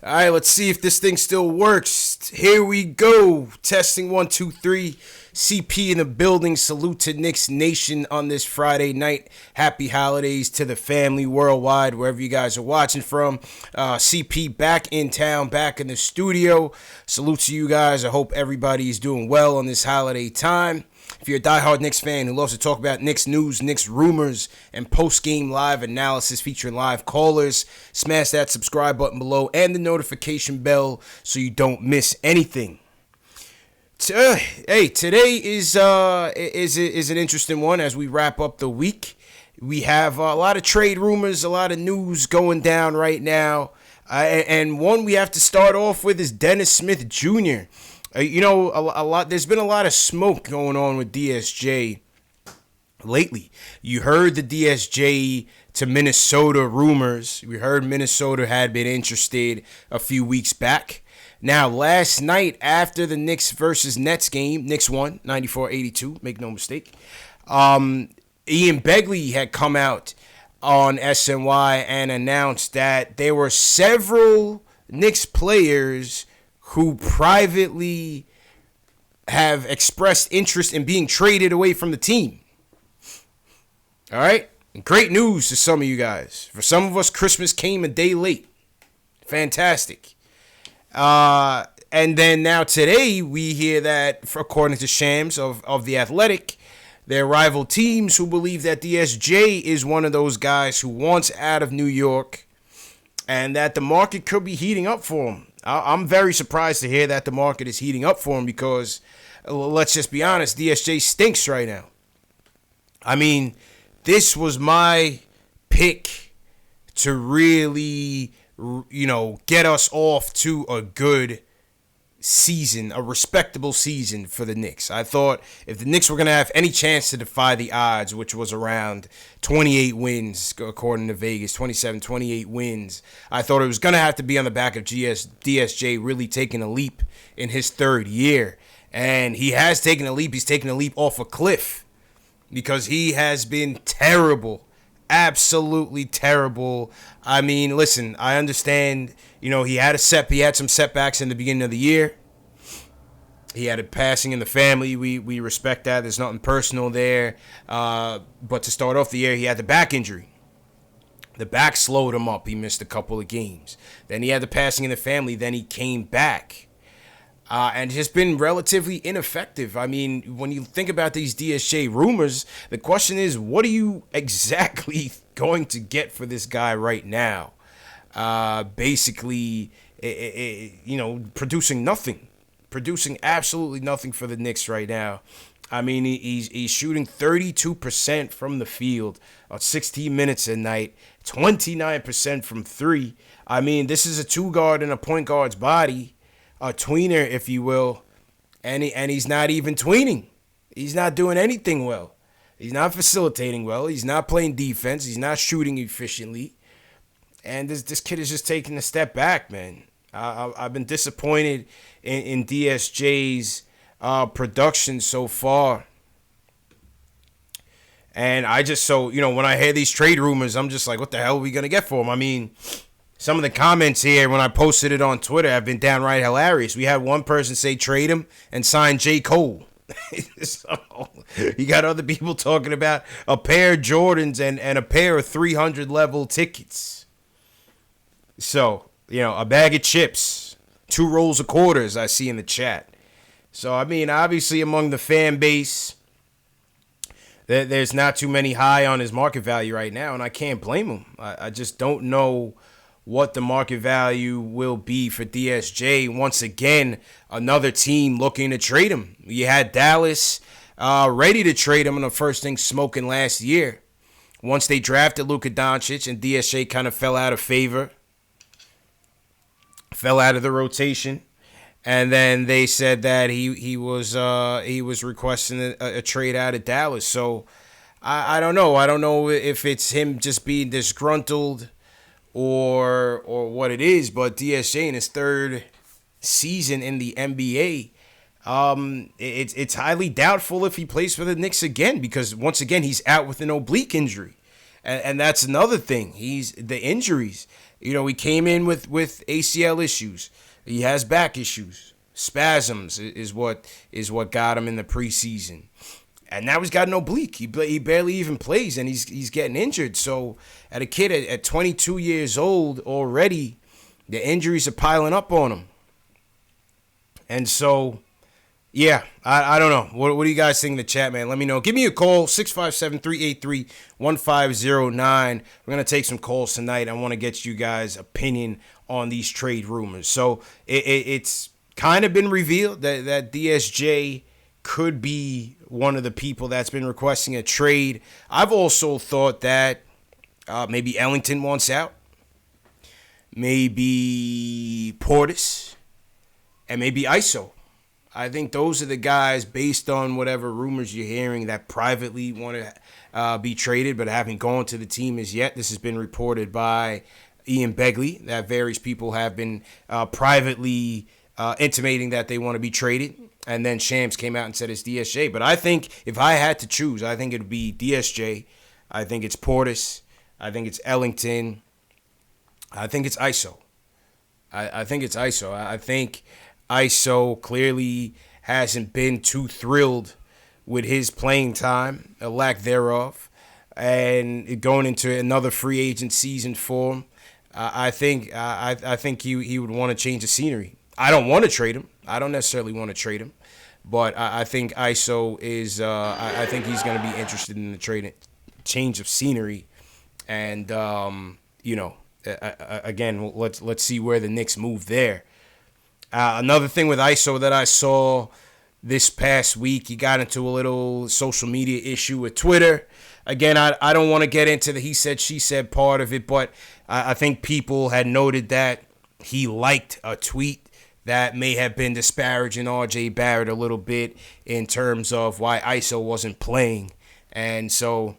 All right, let's see if this thing still works. Here we go. Testing 1, 2, 3. CP in the building. Salute to Knicks Nation on this Friday night. Happy holidays to the family worldwide, wherever you guys are watching from. CP back in town, back in the studio. Salute to you guys. I hope everybody is doing well on this holiday time. If you're a diehard Knicks fan who loves to talk about Knicks news, Knicks rumors, and post-game live analysis featuring live callers, smash that subscribe button below and the notification bell so you don't miss anything. Hey, today is an interesting one as we wrap up the week. We have a lot of trade rumors, a lot of news going down right now, and one we have to start off with is Dennis Smith Jr. A lot. There's been a lot of smoke going on with DSJ lately. You heard the DSJ to Minnesota rumors. We heard Minnesota had been interested a few weeks back. Now, last night after the Knicks versus Nets game, Knicks won 94-82. Make no mistake. Ian Begley had come out on SNY and announced that there were several Knicks players who privately have expressed interest in being traded away from the team. All right? Great news to some of you guys. For some of us, Christmas came a day late. Fantastic. And then now today, we hear that, according to Shams of The Athletic, their rival teams who believe that DSJ is one of those guys who wants out of New York and that the market could be heating up for him. I'm very surprised to hear that the market is heating up for him because, let's just be honest, DSJ stinks right now. I mean, this was my pick to really, get us off to a good season, a respectable season for the Knicks. I thought if the Knicks were going to have any chance to defy the odds, which was around 28 wins, according to Vegas, 27, 28 wins, I thought it was going to have to be on the back of DSJ really taking a leap in his third year. And he has taken a leap. He's taken a leap off a cliff because he has been terrible. Absolutely terrible. I mean, listen, I understand, he had some setbacks in the beginning of the year. He had a passing in the family. We respect that. There's nothing personal there. But to start off the year, he had the back injury. The back slowed him up. He missed a couple of games. Then he had the passing in the family. Then he came back. And just been relatively ineffective. I mean, when you think about these DSJ rumors, the question is, what are you exactly going to get for this guy right now? Basically, producing nothing. Producing absolutely nothing for the Knicks right now. I mean, he's shooting 32% from the field on 16 minutes a night, 29% from three. I mean, this is a two guard and a point guard's body. A tweener, if you will, and he's not even tweening. He's not doing anything well. He's not facilitating well. He's not playing defense. He's not shooting efficiently. And this kid is just taking a step back, man. I've been disappointed in DSJ's production so far. And when I hear these trade rumors, I'm just like, what the hell are we going to get for him? I mean, some of the comments here when I posted it on Twitter have been downright hilarious. We had one person say trade him and sign J. Cole. So you got other people talking about a pair of Jordans and a pair of 300 level tickets. So, a bag of chips, 2 rolls of quarters I see in the chat. So, I mean, obviously among the fan base, there's not too many high on his market value right now, and I can't blame him. I just don't know what the market value will be for DSJ. Once again, another team looking to trade him. You had Dallas ready to trade him in the first thing smoking last year. Once they drafted Luka Doncic and DSJ kind of fell out of favor, fell out of the rotation, and then they said that he was requesting a trade out of Dallas. So I don't know. I don't know if it's him just being disgruntled or what it is, but DSJ in his third season in the NBA, it's highly doubtful if he plays for the Knicks again because once again he's out with an oblique injury, and that's another thing. The injuries. He came in with ACL issues. He has back issues. Spasms is what got him in the preseason. And now he's got an oblique. He barely even plays, and he's getting injured. So at a kid at 22 years old already, the injuries are piling up on him. And so, yeah, I don't know. What do you guys think in the chat, man? Let me know. Give me a call, 657-383-1509. We're going to take some calls tonight. I want to get you guys' opinion on these trade rumors. So it's kind of been revealed that DSJ could be one of the people that's been requesting a trade. I've also thought that maybe Ellington wants out. Maybe Portis. And maybe ISO. I think those are the guys, based on whatever rumors you're hearing, that privately want to be traded but haven't gone to the team as yet. This has been reported by Ian Begley, that various people have been privately intimating that they want to be traded. And then Shams came out and said it's DSJ. But I think if I had to choose, I think it would be DSJ. I think it's Portis. I think it's Ellington. I think it's ISO. I think it's ISO. I think ISO clearly hasn't been too thrilled with his playing time, a lack thereof, and going into another free agent season for him. I think he would want to change the scenery. I don't want to trade him. I don't necessarily want to trade him, but I think ISO is. I think he's going to be interested in the change of scenery, and again, let's see where the Knicks move there. Another thing with ISO that I saw this past week, he got into a little social media issue with Twitter. Again, I don't want to get into the he said, she said part of it, but I think people had noted that he liked a tweet that may have been disparaging R.J. Barrett a little bit in terms of why ISO wasn't playing. And so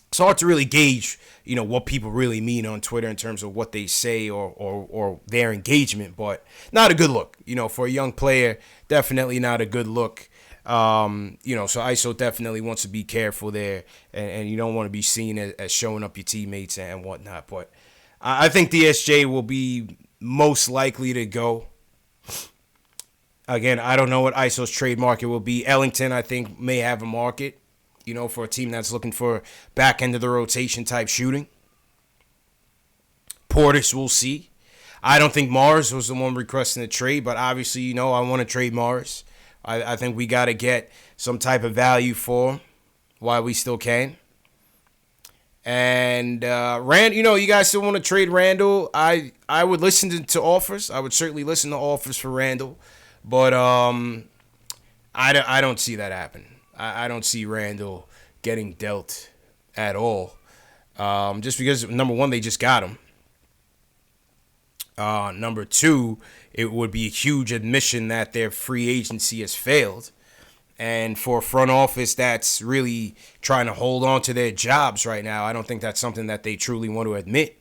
it's hard to really gauge, what people really mean on Twitter in terms of what they say or their engagement, but not a good look. For a young player, definitely not a good look. So ISO definitely wants to be careful there, and you don't want to be seen as showing up your teammates and whatnot. But I think DSJ will be most likely to go. Again, I don't know what ISO's trade market will be. Ellington, I think, may have a market, for a team that's looking for back end of the rotation type shooting. Portis, we'll see. I don't think Morris was the one requesting the trade, but obviously, I want to trade Morris. I think we got to get some type of value for him while we still can. And Rand, you guys still want to trade Randall? I would listen to offers. I would certainly listen to offers for Randall, but I don't see that happen. I don't see Randall getting dealt at all. Just because, number one, they just got him. Number two, it would be a huge admission that their free agency has failed. And for a front office that's really trying to hold on to their jobs right now, I don't think that's something that they truly want to admit.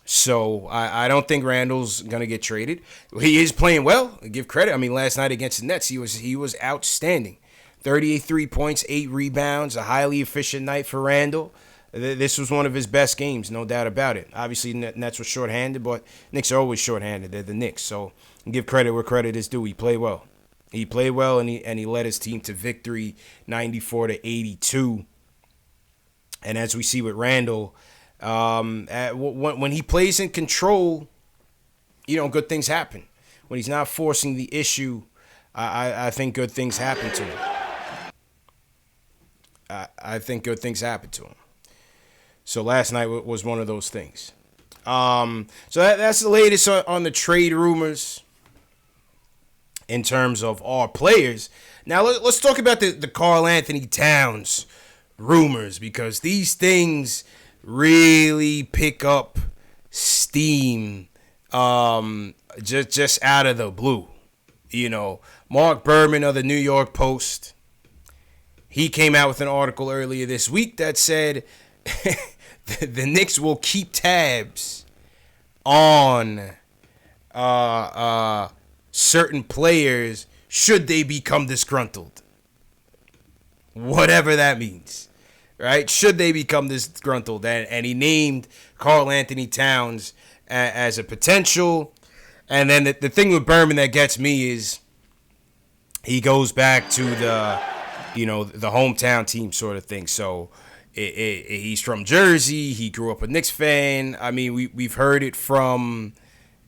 So I don't think Randall's going to get traded. He is playing well. I give credit. I mean, last night against the Nets, he was outstanding. 38 points, 8 rebounds, a highly efficient night for Randall. This was one of his best games, no doubt about it. Obviously, Nets were shorthanded, but Knicks are always shorthanded. They're the Knicks. So give credit where credit is due. He played well. He played well, and he led his team to victory, 94-82. And as we see with Randall, when he plays in control, good things happen. When he's not forcing the issue, I think good things happen to him. I think good things happen to him. So last night was one of those things. So that's the latest on the trade rumors in terms of our players. Now let's talk about the Karl-Anthony Towns rumors, because these things really pick up steam just out of the blue. Mark Berman of the New York Post, he came out with an article earlier this week that said the Knicks will keep tabs on certain players should they become disgruntled. Whatever that means. right? Should they become disgruntled, and he named Karl-Anthony Towns as a potential. And then the thing with Berman that gets me is he goes back to the hometown team sort of thing. So he's from Jersey. He grew up a Knicks fan. I mean, we've heard it from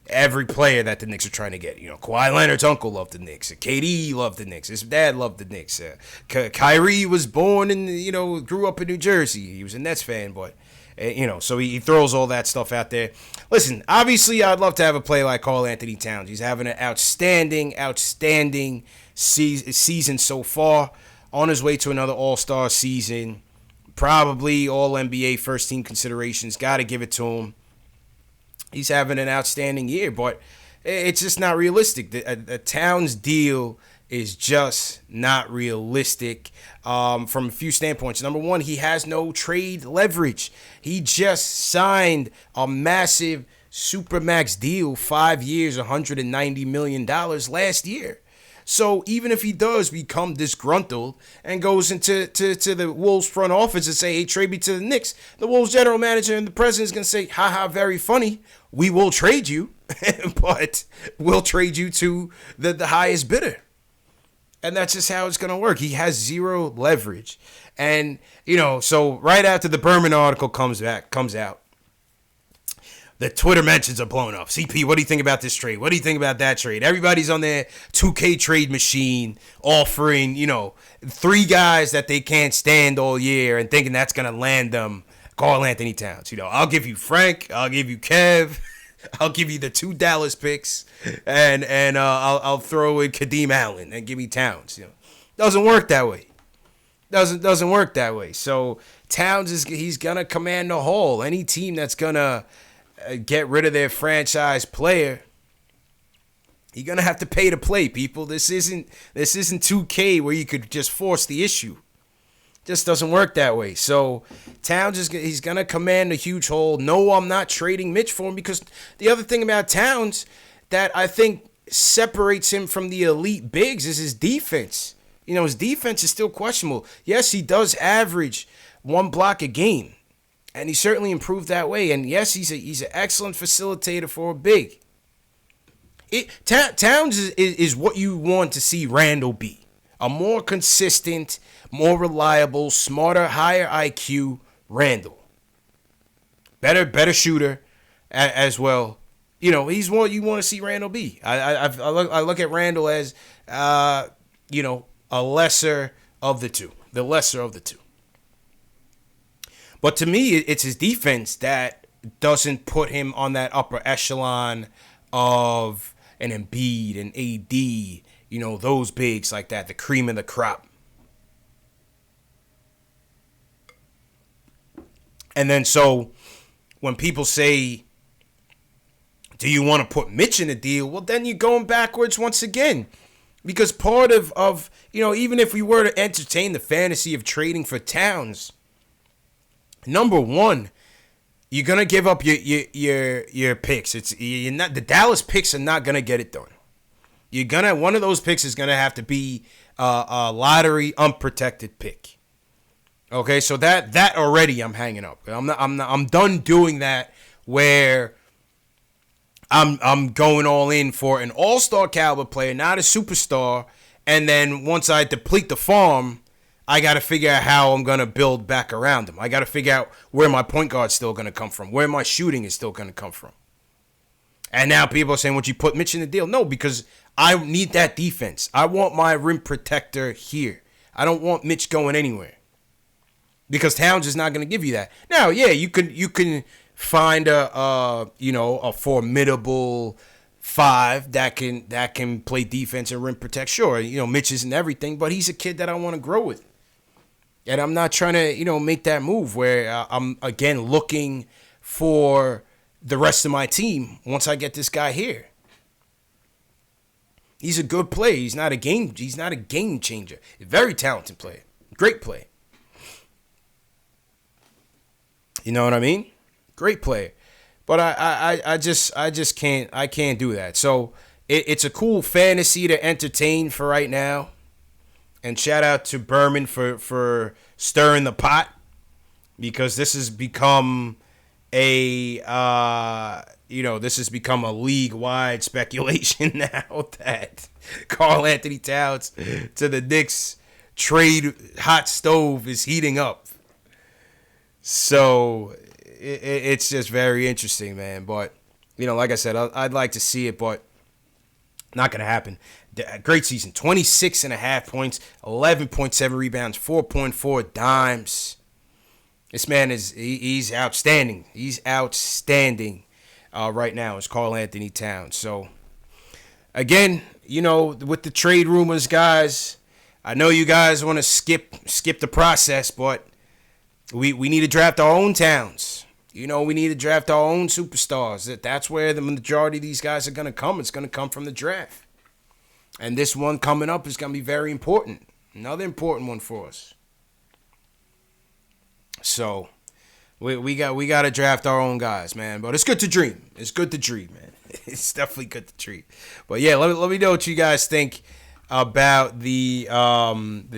every player that the Knicks are trying to get. Kawhi Leonard's uncle loved the Knicks. KD loved the Knicks. His dad loved the Knicks. Kyrie was born grew up in New Jersey. He was a Nets fan, but so he throws all that stuff out there. Listen, obviously, I'd love to have a player like Karl-Anthony Towns. He's having an outstanding season so far. On his way to another All-Star season. Probably All-NBA first-team considerations. Got to give it to him. He's having an outstanding year, but it's just not realistic. The Towns deal is just not realistic from a few standpoints. Number one, he has no trade leverage. He just signed a massive Supermax deal, 5 years, $190 million last year. So even if he does become disgruntled and goes into the Wolves front office and say, hey, trade me to the Knicks, the Wolves general manager and the president is going to say, haha, very funny. We will trade you, but we'll trade you to the highest bidder. And that's just how it's going to work. He has zero leverage. And, so right after the Berman article comes out, the Twitter mentions are blown up. CP, what do you think about this trade? What do you think about that trade? Everybody's on their 2K trade machine offering, 3 guys that they can't stand all year and thinking that's going to land them Karl-Anthony Towns. I'll give you Frank. I'll give you Kev. I'll give you the 2 Dallas picks. And I'll throw in Kadeem Allen and give me Towns. Doesn't work that way. Doesn't work that way. So Towns he's going to command the hall. Any team that's going to get rid of their franchise player, you're gonna have to pay to play, people. This isn't 2K where you could just force the issue. Just doesn't work that way. So Towns he's gonna command a huge hold. No, I'm not trading Mitch for him, because the other thing about Towns that I think separates him from the elite bigs is his defense. His defense is still questionable. Yes, he does average 1 block a game. And he certainly improved that way. And yes, he's an excellent facilitator for a big. Towns is what you want to see Randall be. A more consistent, more reliable, smarter, higher IQ Randall. Better shooter as well. He's what you want to see Randall be. I look at Randall as a lesser of the two. The lesser of the two. But to me, it's his defense that doesn't put him on that upper echelon of an Embiid, an AD, those bigs like that, the cream of the crop. And then so when people say, do you want to put Mitch in the deal? Well, then you're going backwards once again. Because part of even if we were to entertain the fantasy of trading for Towns, number one, you're gonna give up your picks. The Dallas picks are not gonna get it done. One of those picks is gonna have to be a lottery unprotected pick. Okay, so that already I'm hanging up. I'm done doing that where I'm going all in for an all-star caliber player, not a superstar, and then once I deplete the farm, I got to figure out how I'm going to build back around him. I got to figure out where my point guard's still going to come from, where my shooting is still going to come from. And now people are saying, would you put Mitch in the deal? No, because I need that defense. I want my rim protector here. I don't want Mitch going anywhere. Because Towns is not going to give you that. Now, yeah, you can find a formidable 5 that can play defense and rim protect. Sure, Mitch isn't everything, but he's a kid that I want to grow with. And I'm not trying to, make that move where I'm, again, looking for the rest of my team once I get this guy here. He's a good player. He's not a game changer. A very talented player. Great player. You know what I mean? Great player. But I just can't do that. So it's a cool fantasy to entertain for right now. And shout out to Berman for stirring the pot. because this has become a league-wide speculation now that Karl-Anthony Towns to the Knicks trade hot stove is heating up. So it's just very interesting, man. But, like I said, I'd like to see it, but not going to happen. Great season. 26.5 points, 11.7 rebounds, 4.4 dimes. This man he's outstanding. He's outstanding right now is Karl-Anthony Towns. So, again, with the trade rumors, guys, I know you guys want to skip the process, but we need to draft our own Towns. We need to draft our own superstars. That's where the majority of these guys are going to come. It's going to come from the draft. And this one coming up is going to be very important. Another important one for us. So, we got to draft our own guys, man. But it's good to dream. It's good to dream, man. It's definitely good to dream. But yeah, let me know what you guys think about the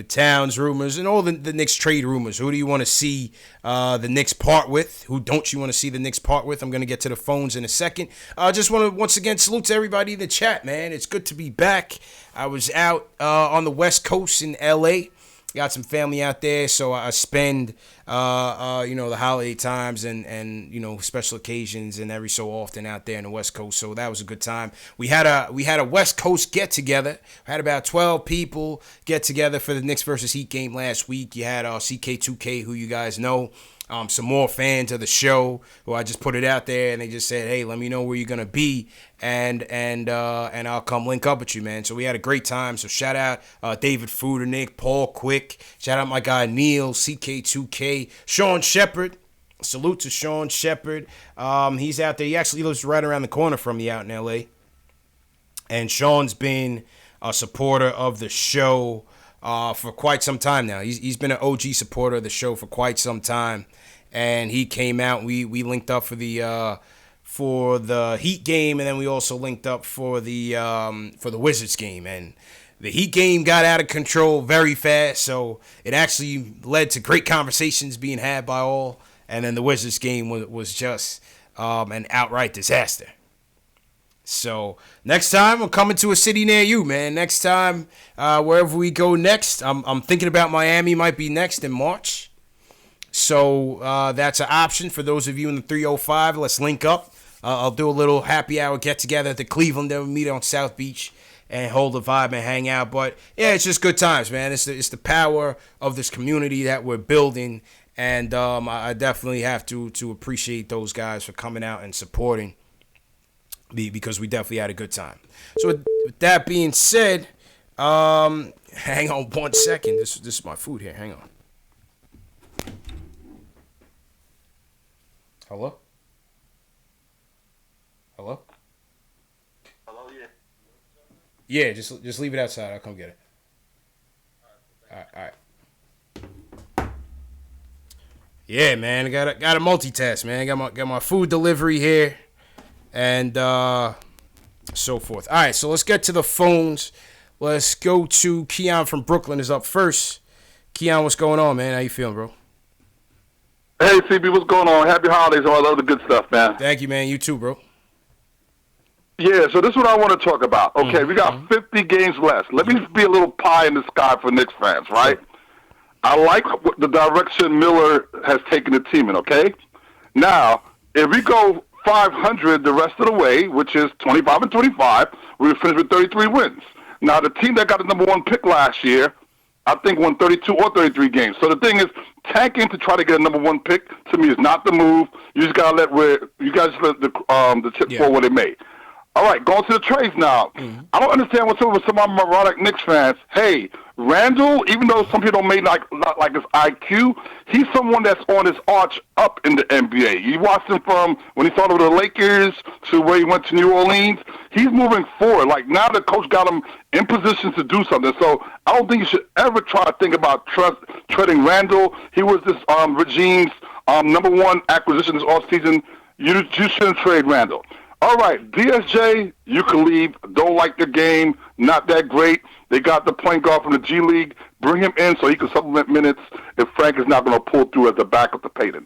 Towns rumors and all the Knicks trade rumors. Who do you want to see the Knicks part with? Who don't you want to see the Knicks part with? I'm going to get to the phones in a second. I just want to once again salute to everybody in the chat, man. It's good to be back. I was out on the West Coast in L.A., got some family out there, so I spend the holiday times and special occasions and every so often out there in the West Coast. So that was a good time. We had a West Coast get together. Had about 12 people get together for the Knicks versus Heat game last week. You had CK2K, who you guys know. Some more fans of the show who I just put it out there, and they just said, "Hey, let me know where you're gonna be, and I'll come link up with you, man." So we had a great time. So shout out David Fudernick, Paul Quick, shout out my guy Neil, CK2K, Sean Shepard. Salute to Sean Shepard. He's out there. He actually lives right around the corner from me out in LA. And Sean's been a supporter of the show for quite some time now. He's been an OG supporter of the show for quite some time. And he came out. We linked up for the Heat game, and then we also linked up for the Wizards game. And the Heat game got out of control very fast, so it actually led to great conversations being had by all. And then the Wizards game was just an outright disaster. So next time, I'm coming to a city near you, man. Next time, wherever we go next, I'm thinking about Miami might be next in March. So that's an option for those of you in the 305. Let's link up. I'll do a little happy hour get together at the Cleveland. Then we meet on South Beach and hold the vibe and hang out. But yeah, it's just good times, man. It's the power of this community that we're building, and I definitely have to appreciate those guys for coming out and supporting because we definitely had a good time. So with that being said, hang on 1 second. This is my food here. Hang on. Hello? Hello? Hello, yeah. Yeah, just leave it outside. I'll come get it. All right. Yeah, man, I got to multitask, man. Got my food delivery here, and so forth. All right, so let's get to the phones. Let's go to Keon from Brooklyn is up first. Keon, what's going on, man? How you feeling, bro? Hey, CB, what's going on? Happy holidays and all the other good stuff, man. Thank you, man. You too, bro. Yeah, so this is what I want to talk about. Okay, we got 50 games left. Let me be a little pie in the sky for Knicks fans, right? I like the direction Miller has taken the team in, okay? Now, if we go 500 the rest of the way, which is 25 and 25, we'll finish with 33 wins. Now, the team that got the number one pick last year, I think won 32 or 33 games. So the thing is, tanking to try to get a number one pick to me is not the move. You just gotta let the chip fall where they may. All right, going to the trades now. I don't understand what's up with some of my moronic Knicks fans. Hey, Randall, even though some people may not like his IQ, he's someone that's on his arch up in the NBA. You watched him from when he started with the Lakers to where he went to New Orleans. He's moving forward. Like, now the coach got him in position to do something. So I don't think you should ever try to think about trading Randall. He was this regime's number one acquisition this offseason. You shouldn't trade Randall. All right, DSJ, you can leave. Don't like the game. Not that great. They got the point guard from the G League. Bring him in so he can supplement minutes if Frank is not going to pull through as a backup to Payton.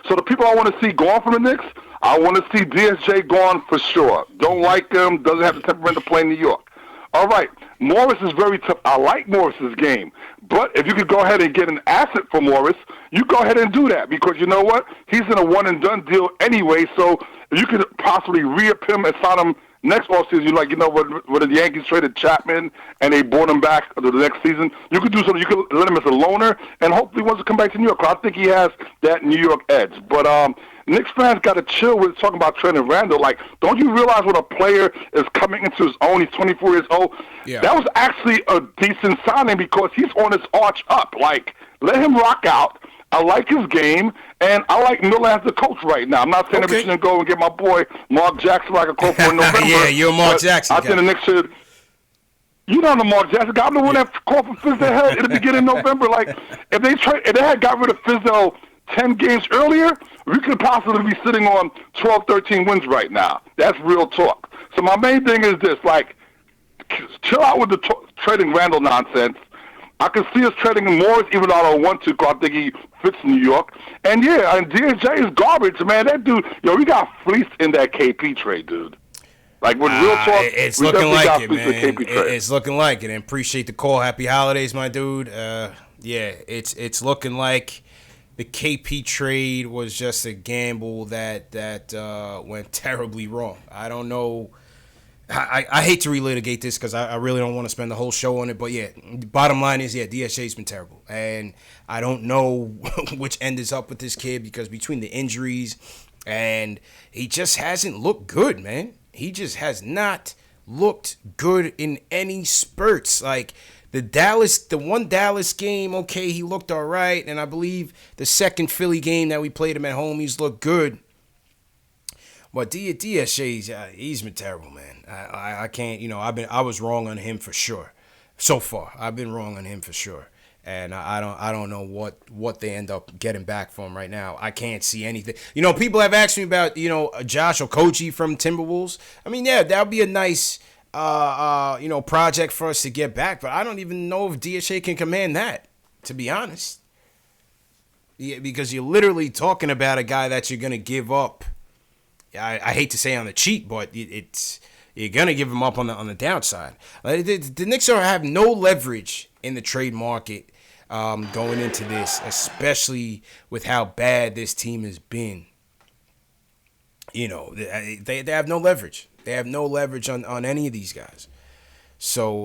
So the people I want to see gone from the Knicks, I want to see DSJ gone for sure. Don't like him. Doesn't have the temperament to play in New York. All right. Morris is very tough. I like Morris's game. But if you could go ahead and get an asset for Morris, you go ahead and do that because you know what? He's in a one-and-done deal anyway, so if you could possibly re-up him and sign him next offseason, you're like, you know what, when the Yankees traded Chapman and they brought him back the next season, you could do something. You could let him as a loaner, and hopefully he wants to come back to New York. I think he has that New York edge. But Knicks fans got to chill with talking about trading Randall. Like, don't you realize when a player is coming into his own, he's 24 years old? Yeah. That was actually a decent signing because he's on his arch up. Like, let him rock out. I like his game, and I like Miller as the coach right now. I'm not saying that we shouldn't go and get my boy Mark Jackson like a call for in November. Yeah, you're Mark Jackson. I think the Knicks should. You know the Mark Jackson guy. I'm the one that called for Fizdale head at the beginning of November. Like, if they had got rid of Fizdale 10 games earlier, we could possibly be sitting on 12, 13 wins right now. That's real talk. So my main thing is this, like, chill out with the trading Randall nonsense. I can see us trading Morris even though I don't want to because I think he fits New York. And, yeah, and DSJ is garbage, man. That dude, we got fleeced in that KP trade, dude. Like, with real talk, it's looking like it, man. It's looking like it. And appreciate the call. Happy holidays, my dude. Yeah, it's looking like the KP trade was just a gamble that went terribly wrong. I don't know. I hate to relitigate this because I really don't want to spend the whole show on it. But, yeah, bottom line is, DSJ's been terrible. And I don't know which end is up with this kid because between the injuries and he just hasn't looked good, man. He just has not looked good in any spurts. Like, the one Dallas game, okay, he looked all right. And I believe the second Philly game that we played him at home, he's looked good. But DSJ, he's been terrible, man. I can't, I was wrong on him for sure. So far, I've been wrong on him for sure. And I don't know what they end up getting back from right now. I can't see anything. People have asked me about, Josh Okogie from Timberwolves. I mean, yeah, that would be a nice, project for us to get back. But I don't even know if DSJ can command that, to be honest. Yeah, because you're literally talking about a guy that you're going to give up. I hate to say on the cheap, but you're going to give him up on the downside. The Knicks have no leverage in the trade market going into this, especially with how bad this team has been. They have no leverage. They have no leverage on any of these guys. So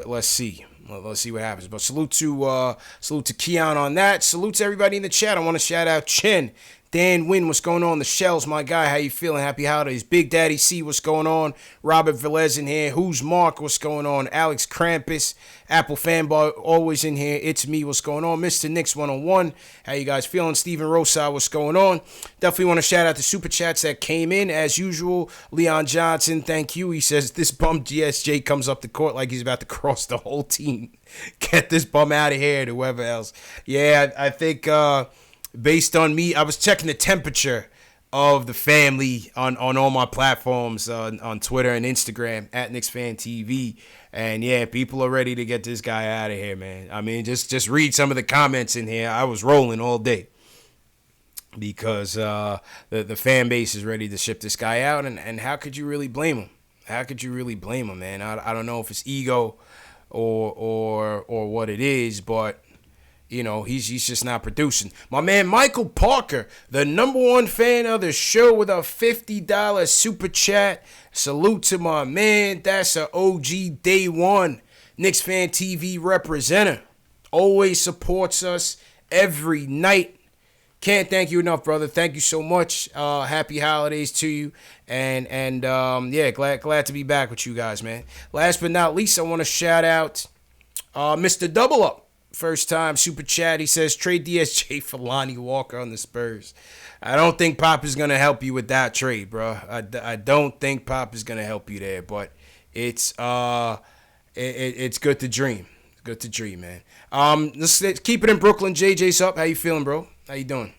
let's see. Let's see what happens. But salute to Keon on that. Salute to everybody in the chat. I want to shout out Chen. Dan Wynn, what's going on? The Shells, my guy, how you feeling? Happy holidays. Big Daddy C, what's going on? Robert Velez in here. Who's Mark? What's going on? Alex Krampus, Apple Fanboy, always in here. It's me, what's going on? Mr. Knicks 101, how you guys feeling? Steven Rosa, what's going on? Definitely want to shout out the super chats that came in. As usual, Leon Johnson, thank you. He says, this bum DSJ comes up the court like he's about to cross the whole team. Get this bum out of here, to whoever else. Yeah, I think... based on me, I was checking the temperature of the family on all my platforms on Twitter and Instagram at KnicksFanTV. And yeah, people are ready to get this guy out of here, man. I mean, just read some of the comments in here. I was rolling all day because the fan base is ready to ship this guy out. And how could you really blame him? How could you really blame him, man? I don't know if it's ego or what it is, but he's just not producing. My man Michael Parker, the number one fan of the show with a $50 super chat. Salute to my man. That's an OG day one. Knicks Fan TV representative. Always supports us every night. Can't thank you enough, brother. Thank you so much. Happy holidays to you. And yeah, glad to be back with you guys, man. Last but not least, I want to shout out Mr. Double Up. First time super chat. He says trade DSJ for Lonnie Walker on the Spurs. I don't think Pop is gonna help you with that trade, bro. I don't think Pop is gonna help you there, but it's it's good to dream. Good to dream, man. Let's keep it in Brooklyn. JJ's up. How you feeling, bro? How you doing?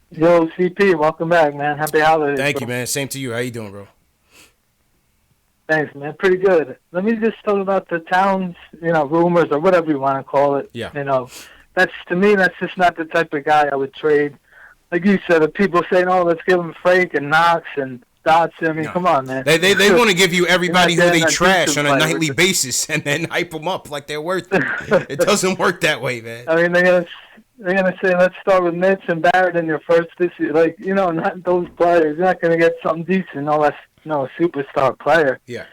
Yo, CP, welcome back, man. Happy holidays. Thank bro. you, man. Same to you. How you doing, bro? Thanks, man. Pretty good. Let me just talk about the Towns, rumors or whatever you want to call it. Yeah. To me, that's just not the type of guy I would trade. Like you said, the people saying, "Oh, let's give him Frank and Knox and Dotson." I mean, come on, man. They want to give you everybody who they trash on a player. nightly basis and then hype them up like they're worth it. It doesn't work that way, man. I mean, they're gonna say, "Let's start with Mitch and Barrett in your first this year." Like, not those players. You're not gonna get something decent unless a superstar player. Yeah.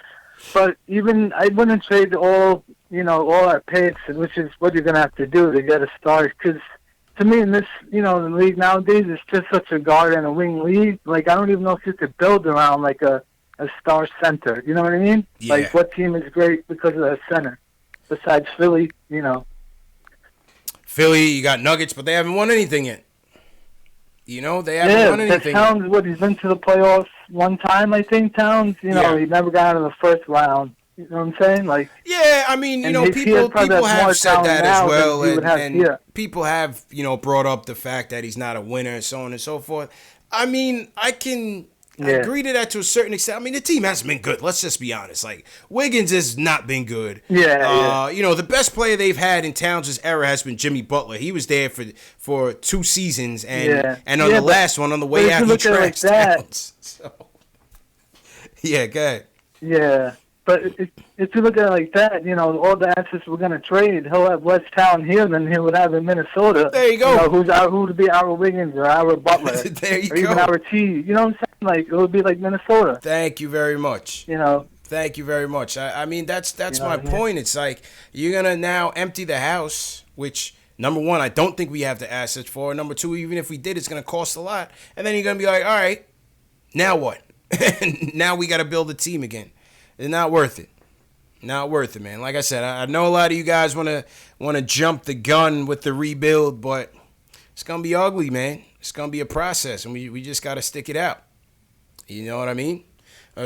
But even I wouldn't trade all our picks, which is what you're gonna have to do to get a start. Because to me, in this, the league nowadays, it's just such a guard and a wing league. Like, I don't even know if you could build around like a star center. You know what I mean? Yeah. Like, what team is great because of their center? Besides Philly, Philly, you got Nuggets, but they haven't won anything yet. They haven't won anything. Towns, he's been to the playoffs one time, I think, Towns. He never got out of the first round. You know what I'm saying? Like, yeah, I mean, people have said that as well, and people have, brought up the fact that he's not a winner and so on and so forth. I mean, I can agree to that to a certain extent. I mean, the team hasn't been good. Let's just be honest. Like, Wiggins has not been good. The best player they've had in Towns' era has been Jimmy Butler. He was there for 2 seasons, and on the last one, on the way out, he trashed Towns. So, yeah, go ahead. Yeah. But if you look at it like that, all the assets we're going to trade, he'll have less talent here than he would have in Minnesota. There you go. Who would be our Wiggins or our Butler? There you or even our T. You know what I'm saying? Like, it would be like Minnesota. Thank you very much. Thank you very much. I mean, that's my point. It's like, you're going to now empty the house, which, number one, I don't think we have the assets for. Number two, even if we did, it's going to cost a lot. And then you're going to be like, all right, now what? Now we got to build a team again. It's not worth it. Not worth it, man. Like I said, I know a lot of you guys want to jump the gun with the rebuild, but it's going to be ugly, man. It's going to be a process, and we just got to stick it out. You know what I mean?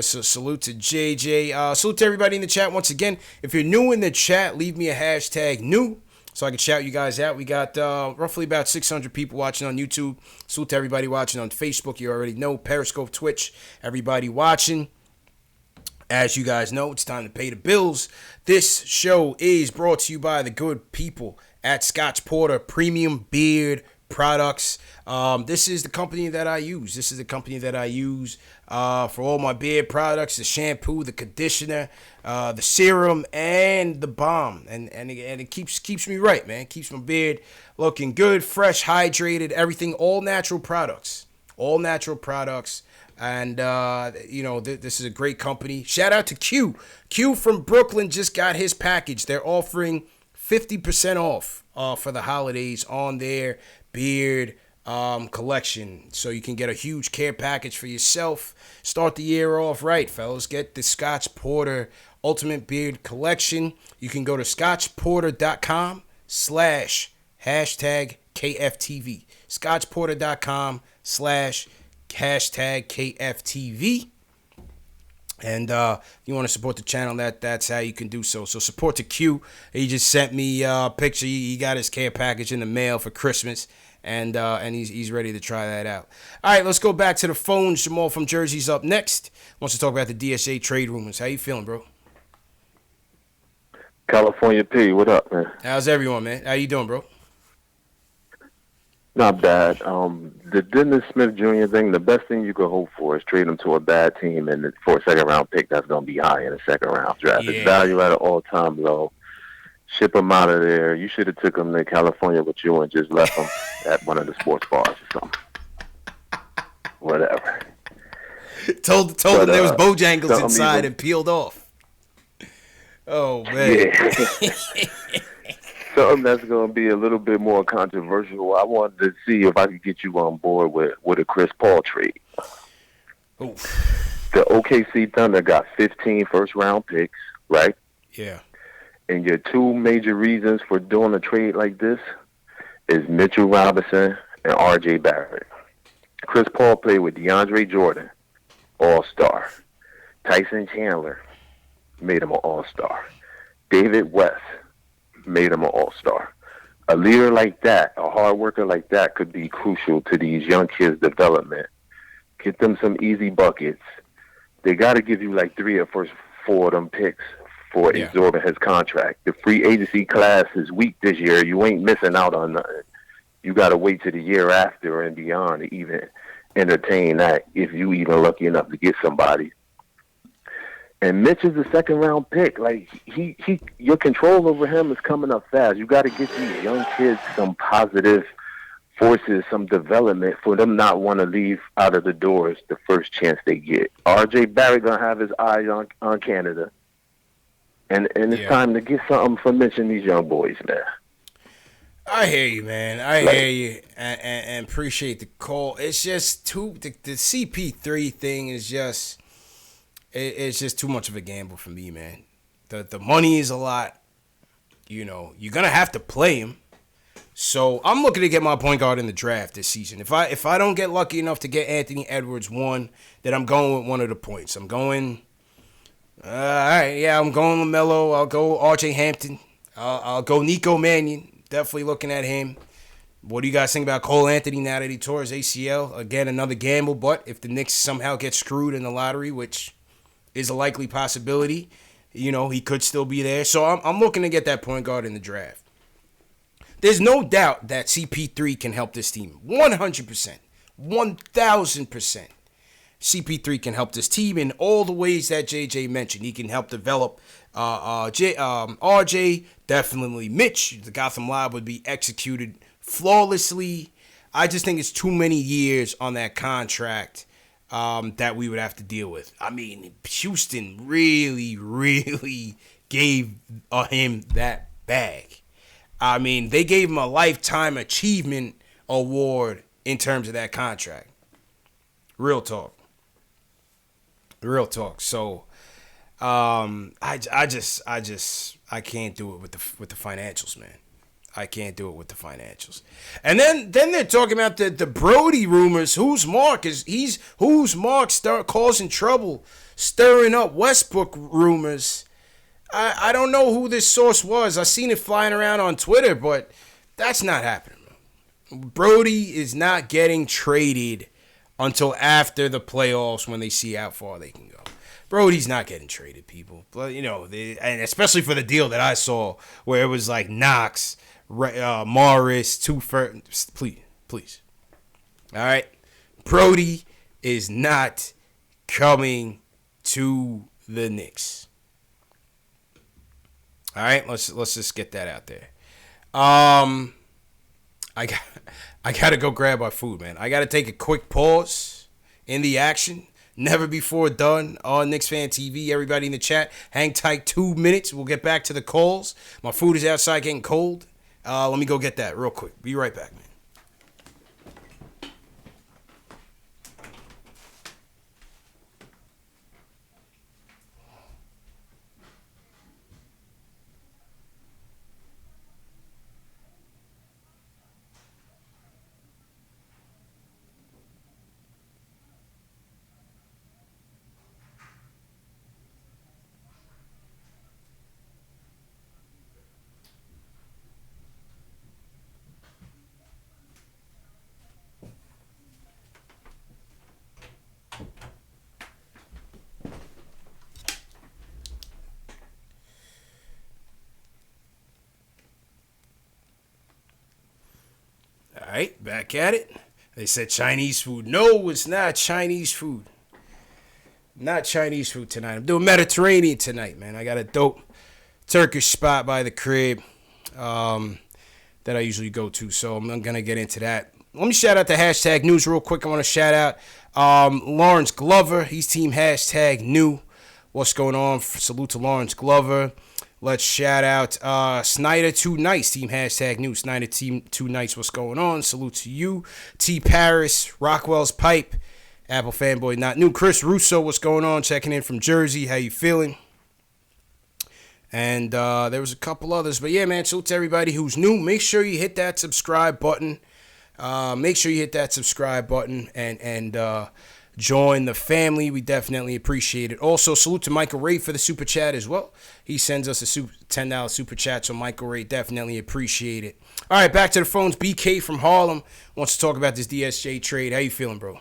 So salute to JJ. Salute to everybody in the chat once again. If you're new in the chat, leave me a hashtag new so I can shout you guys out. We got roughly about 600 people watching on YouTube. Salute to everybody watching on Facebook. You already know. Periscope, Twitch, everybody watching. As you guys know, it's time to pay the bills. This show is brought to you by the good people at Scotch Porter Premium Beard Products. This is the company that I use. For all my beard products, the shampoo, the conditioner, the serum, and the balm. And it keeps me right, man. Keeps my beard looking good, fresh, hydrated, everything. All natural products. And, this is a great company. Shout out to Q. Q from Brooklyn just got his package. They're offering 50% off for the holidays on their beard collection. So you can get a huge care package for yourself. Start the year off right, fellas. Get the Scotch Porter Ultimate Beard Collection. You can go to scotchporter.com/#KFTV. scotchporter.com/#KFTV. And if you want to support the channel, that's how you can do so. So support the Q. He just sent me a picture. He got his care package in the mail for Christmas, and he's ready to try that out. All right, let's go back to the phones. Jamal from Jersey's up next. Wants to talk about the DSA trade rumors. How you feeling, bro? California P, what up, man? How's everyone, man? How you doing, bro? Not bad. The Dennis Smith Jr. thing, the best thing you could hope for is trade him to a bad team and for a second-round pick that's going to be high in the second-round draft. His value at an all-time low. Ship him out of there. You should have took him to California with you and just left him at one of the sports bars or something. Whatever. Told him there was Bojangles inside and peeled off. Oh, man. Yeah. Something that's going to be a little bit more controversial. I wanted to see if I could get you on board with a Chris Paul trade. Oof. The OKC Thunder got 15 first-round picks, right? Yeah. And your two major reasons for doing a trade like this is Mitchell Robinson and R.J. Barrett. Chris Paul played with DeAndre Jordan, all-star. Tyson Chandler made him an all-star. David West made him an all-star. A leader like that, a hard worker like that could be crucial to these young kids' development. Get them some easy buckets. They got to give you like 3 or 4 of them picks for absorbing his contract. The free agency class is weak this year. You ain't missing out on nothing. You got to wait to the year after and beyond to even entertain that if you even lucky enough to get somebody. And Mitch is a second-round pick. Like, your control over him is coming up fast. You got to get these young kids some positive forces, some development for them not want to leave out of the doors the first chance they get. R.J. Barrett going to have his eyes on Canada. And it's time to get something for Mitch and these young boys, man. I hear you, man. I hear you, and appreciate the call. It's just the CP3 thing is just it's just too much of a gamble for me, man. The money is a lot. You know, you're gonna have to play him. So I'm looking to get my point guard in the draft this season. If I don't get lucky enough to get Anthony Edwards one, then I'm going with one of the points. I'm going. All right, yeah, I'm going LaMelo. I'll go R.J. Hampton. I'll go Nico Mannion. Definitely looking at him. What do you guys think about Karl-Anthony now that he tore his ACL? Again, another gamble, but if the Knicks somehow get screwed in the lottery, which is a likely possibility, you know, he could still be there. So I'm looking to get that point guard in the draft. There's no doubt that CP3 can help this team. 100%. 1,000%. CP3 can help this team in all the ways that JJ mentioned. He can help develop RJ, definitely Mitch. The Gotham Live would be executed flawlessly. I just think it's too many years on that contract that we would have to deal with. I mean, Houston really, really gave him that bag. I mean, they gave him a Lifetime Achievement Award in terms of that contract. Real talk. So, I can't do it with the financials, man. I can't do it with the financials. And then they're talking about the Brody rumors. Who's Mark start causing trouble, stirring up Westbrook rumors. I don't know who this source was. I seen it flying around on Twitter, but that's not happening. Brody is not getting traded until after the playoffs when they see how far they can go. Brody's not getting traded, people. But, you know, and especially for the deal that I saw where it was like Knox, Morris, two firsts. Please. All right? Brody is not coming to the Knicks. All right? Let's just get that out there. I got to go grab our food, man. I got to take a quick pause in the action. Never before done on KnicksFanTV. Everybody in the chat, hang tight 2 minutes. We'll get back to the calls. My food is outside getting cold. Let me go get that real quick. Be right back, man. All right, back at it. They said Chinese food. No, it's not Chinese food. Not Chinese food tonight. I'm doing Mediterranean tonight, man. I got a dope Turkish spot by the crib that I usually go to, so I'm going to get into that. Let me shout out the hashtag news real quick. I want to shout out Lawrence Glover. He's team hashtag new. What's going on? Salute to Lawrence Glover. Let's shout out Snyder 2 Nights, team hashtag new. Snyder team 2 Nights, what's going on? Salute to you. T Paris, Rockwell's Pipe, Apple fanboy not new. Chris Russo, what's going on? Checking in from Jersey. How you feeling? And there was a couple others. But yeah, man, salute to everybody who's new. Make sure you hit that subscribe button. Make sure you hit that subscribe button and join the family. We definitely appreciate it. Also, salute to Michael Ray for the super chat as well. He sends us a $10 super chat, so Michael Ray, definitely appreciate it. All right, back to the phones. BK from Harlem wants to talk about this DSJ trade. How you feeling, bro?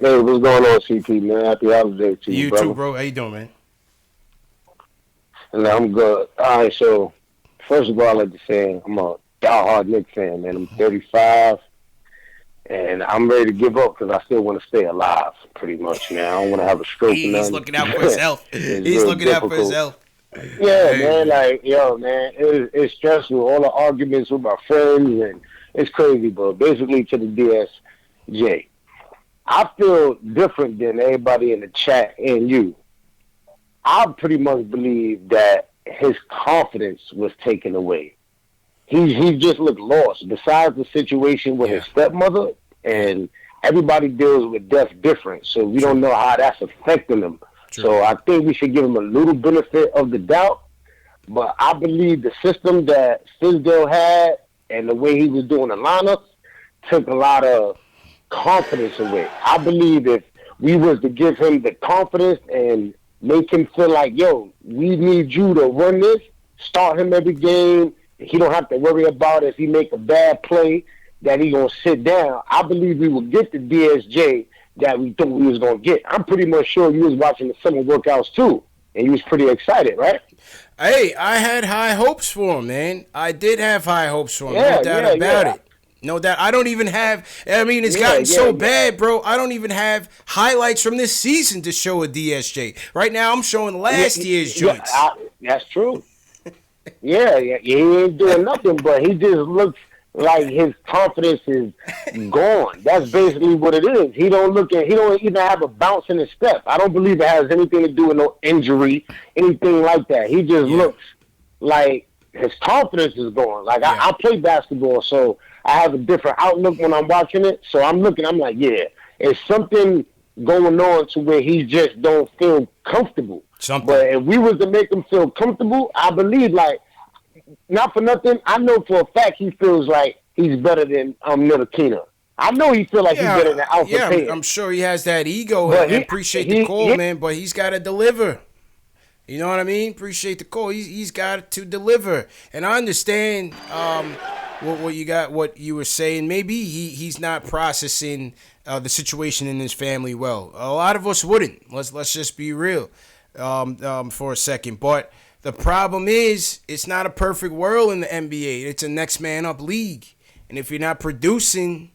Hey, what's going on, CP, man? Happy holidays to you, You brother. too, bro. How you doing, man? And I'm good. All right, so first of all, I'd like to say I'm a diehard Knicks fan, man. I'm 35, and I'm ready to give up because I still want to stay alive, pretty much, man. I don't want to have a stroke or He's nothing. looking out for his health. It's He's real looking out for his difficult. health. Yeah, Hey, man, like, yo, man, it's stressful. All the arguments with my friends, and it's crazy, but basically to the DSJ. I feel different than everybody in the chat and you. I pretty much believe that his confidence was taken away. He just looked lost. Besides the situation with his stepmother, and everybody deals with death different, so we don't know how that's affecting him. True. So I think we should give him a little benefit of the doubt. But I believe the system that Fizdale had and the way he was doing the lineups took a lot of confidence away. I believe if we was to give him the confidence and make him feel like, yo, we need you to run this, start him every game, he don't have to worry about if he make a bad play that he gonna sit down. I believe we will get the DSJ that we thought we was gonna get. I'm pretty much sure you was watching the summer workouts too, and you was pretty excited, right? Hey, I had high hopes for him, man. I did have high hopes for him. No doubt about it. No doubt. I don't even have, I mean, it's gotten so bad, bro. I don't even have highlights from this season to show a DSJ. Right now, I'm showing last year's joints. That's true. He ain't doing nothing, but he just looks like his confidence is gone. That's basically what it is. He don't even have a bounce in his step. I don't believe it has anything to do with no injury, anything like that. He just looks like his confidence is gone. Like I play basketball, so I have a different outlook when I'm watching it. So I'm like, it's something going on to where he just don't feel comfortable. But if we was to make him feel comfortable, I believe, like, not for nothing, I know for a fact he feels like he's better than Ntilikina. I know he feels like he's better than Alpha Payne. I'm sure he has that ego and appreciate the call, man, but he's got to deliver. You know what I mean? Appreciate the call. He's got to deliver. And I understand what you were saying. Maybe he's not processing the situation in his family well. A lot of us wouldn't. Let's just be real for a second. But the problem is it's not a perfect world in the NBA. It's a next man up league. And if you're not producing,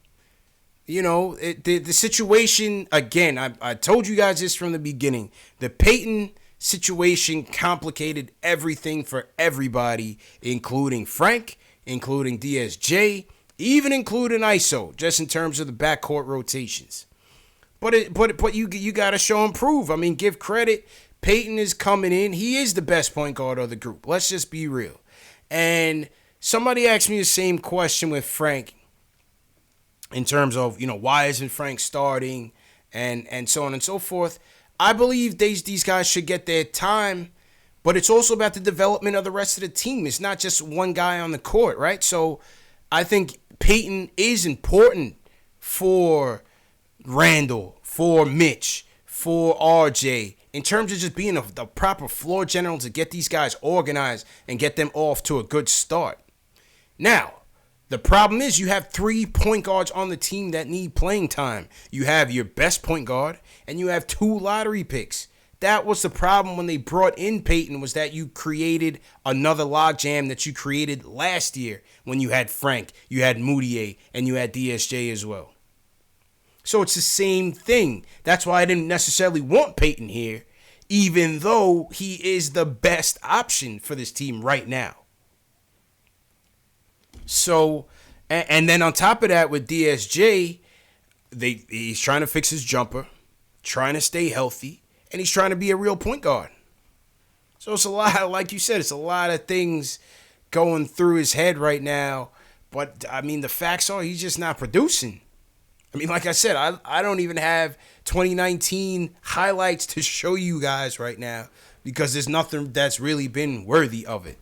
you know, the situation, again, I told you guys this from the beginning. The Peyton situation complicated everything for everybody, including Frank, including DSJ, even including ISO, just in terms of the backcourt rotations. But you got to show him prove. I mean, give credit. Peyton is coming in. He is the best point guard of the group. Let's just be real. And somebody asked me the same question with Frank in terms of, you know, why isn't Frank starting and so on and so forth. I believe these guys should get their time, but it's also about the development of the rest of the team. It's not just one guy on the court, right? So I think Peyton is important for Randall, for Mitch, for RJ, in terms of just being the proper floor general to get these guys organized and get them off to a good start. Now, the problem is you have 3 point guards on the team that need playing time. You have your best point guard, and you have 2 lottery picks. That was the problem when they brought in Peyton, was that you created another logjam that you created last year when you had Frank, you had Moutier, and you had DSJ as well. So it's the same thing. That's why I didn't necessarily want Peyton here, even though he is the best option for this team right now. So, and then on top of that with DSJ, he's trying to fix his jumper, trying to stay healthy, and he's trying to be a real point guard. So it's a lot, like you said, it's a lot of things going through his head right now. But, I mean, the facts are he's just not producing. I mean, like I said, I don't even have 2019 highlights to show you guys right now because there's nothing that's really been worthy of it.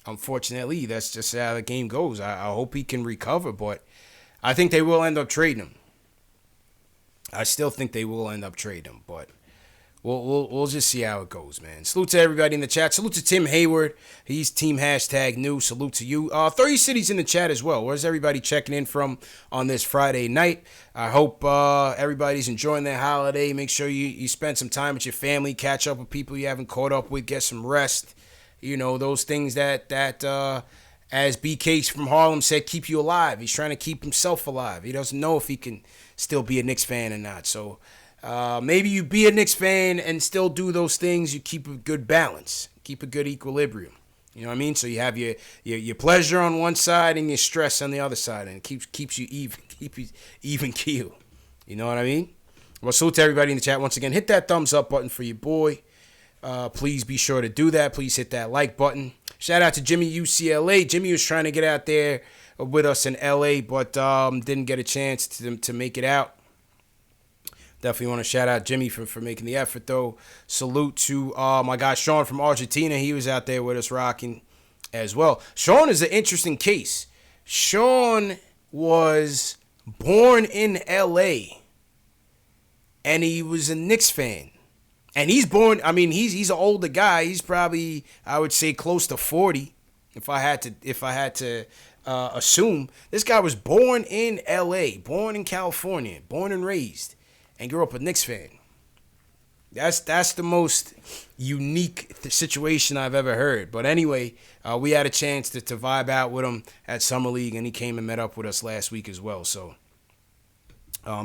Unfortunately, that's just how the game goes. I hope he can recover, but I think they will end up trading him. I still think they will end up trading him, but We'll just see how it goes, man. Salute to everybody in the chat. Salute to Tim Hayward. He's team #new. Salute to you. 30 cities in the chat as well. Where's everybody checking in from on this Friday night? I hope everybody's enjoying their holiday. Make sure you spend some time with your family, catch up with people you haven't caught up with, get some rest. You know, those things that as BK from Harlem said, keep you alive. He's trying to keep himself alive. He doesn't know if he can still be a Knicks fan or not. So maybe you be a Knicks fan and still do those things. You keep a good balance, keep a good equilibrium. You know what I mean? So you have your pleasure on one side and your stress on the other side, and it keeps you even keel. You know what I mean? Well, salute to everybody in the chat once again. Hit that thumbs up button for your boy. Please be sure to do that. Please hit that like button. Shout out to Jimmy UCLA. Jimmy was trying to get out there with us in LA, but didn't get a chance to make it out. Definitely want to shout out Jimmy for making the effort, though. Salute to my guy Sean from Argentina. He was out there with us rocking as well. Sean is an interesting case. Sean was born in L.A., and he was a Knicks fan. And he's born, I mean, he's an older guy. He's probably, I would say, close to 40, if I had to assume. This guy was born in L.A., born in California, born and raised, and grew up a Knicks fan. That's the most unique situation I've ever heard. But anyway, we had a chance to vibe out with him at Summer League, and he came and met up with us last week as well. So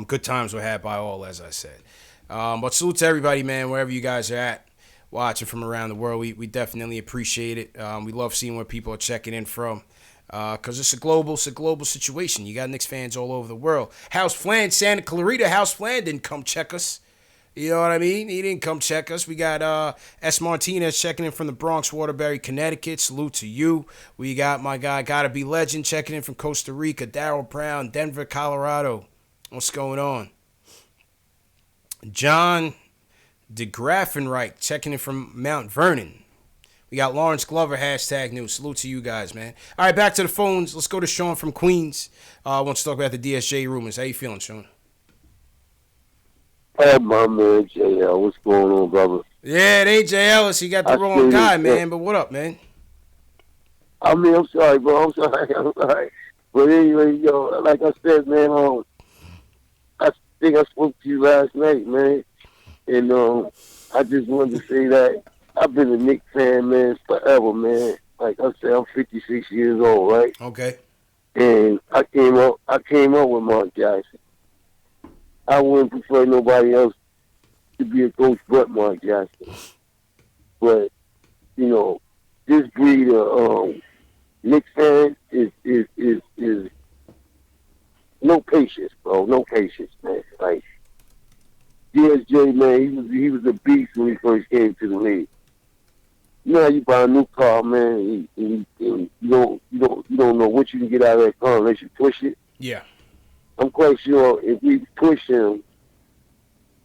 good times were had by all, as I said. But salute to everybody, man, wherever you guys are at, watching from around the world. We definitely appreciate it. We love seeing where people are checking in from. Because it's a global situation. You got Knicks fans all over the world. House Flan, Santa Clarita. House Flan didn't come check us. You know what I mean? He didn't come check us. We got S. Martinez checking in from the Bronx, Waterbury, Connecticut. Salute to you. We got my guy, Gotta Be Legend, checking in from Costa Rica. Daryl Brown, Denver, Colorado. What's going on? John DeGraffenreich checking in from Mount Vernon. We got Lawrence Glover, #new. Salute to you guys, man. All right, back to the phones. Let's go to Sean from Queens. I want to talk about the DSJ rumors. How you feeling, Sean? Hey, my man, JL. What's going on, brother? Yeah, it ain't Jay Ellis. You got the wrong guy, man. But what up, man? I mean, I'm sorry, bro. I'm sorry. But anyway, like I said, man, I think I spoke to you last night, man. And I just wanted to say that I've been a Knicks fan, man, forever, man. Like I said, I'm 56 years old, right? Okay. And I came up with Mark Jackson. I wouldn't prefer nobody else to be a coach but Mark Jackson. But, this breed of Knicks fans is no patience, bro. No patience, man. Like, DSJ, man, he was a beast when he first came to the league. You know how you buy a new car, man, and you don't know what you can get out of that car unless you push it. Yeah. I'm quite sure if we push him,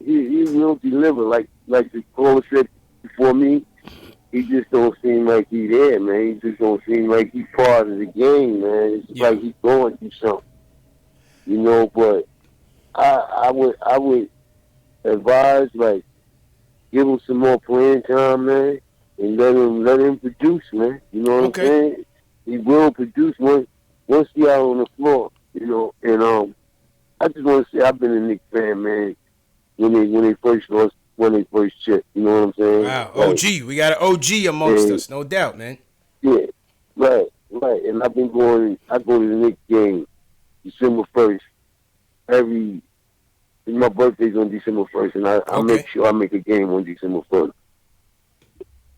he will deliver. Like the caller said before me, he just don't seem like he's there, man. He just don't seem like he's part of the game, man. It's like he's going through something, But I would advise, like, give him some more playing time, man. And let him produce, man. You know what I'm saying? He will produce once he's out on the floor, And I just want to say I've been a Knicks fan, man. When they first chipped, you know what I'm saying? Wow, OG. We got an OG amongst us, no doubt, man. Yeah, right. And I go to the Knicks game December 1st. My birthday's on December 1st, and I make sure I make a game on December 1st.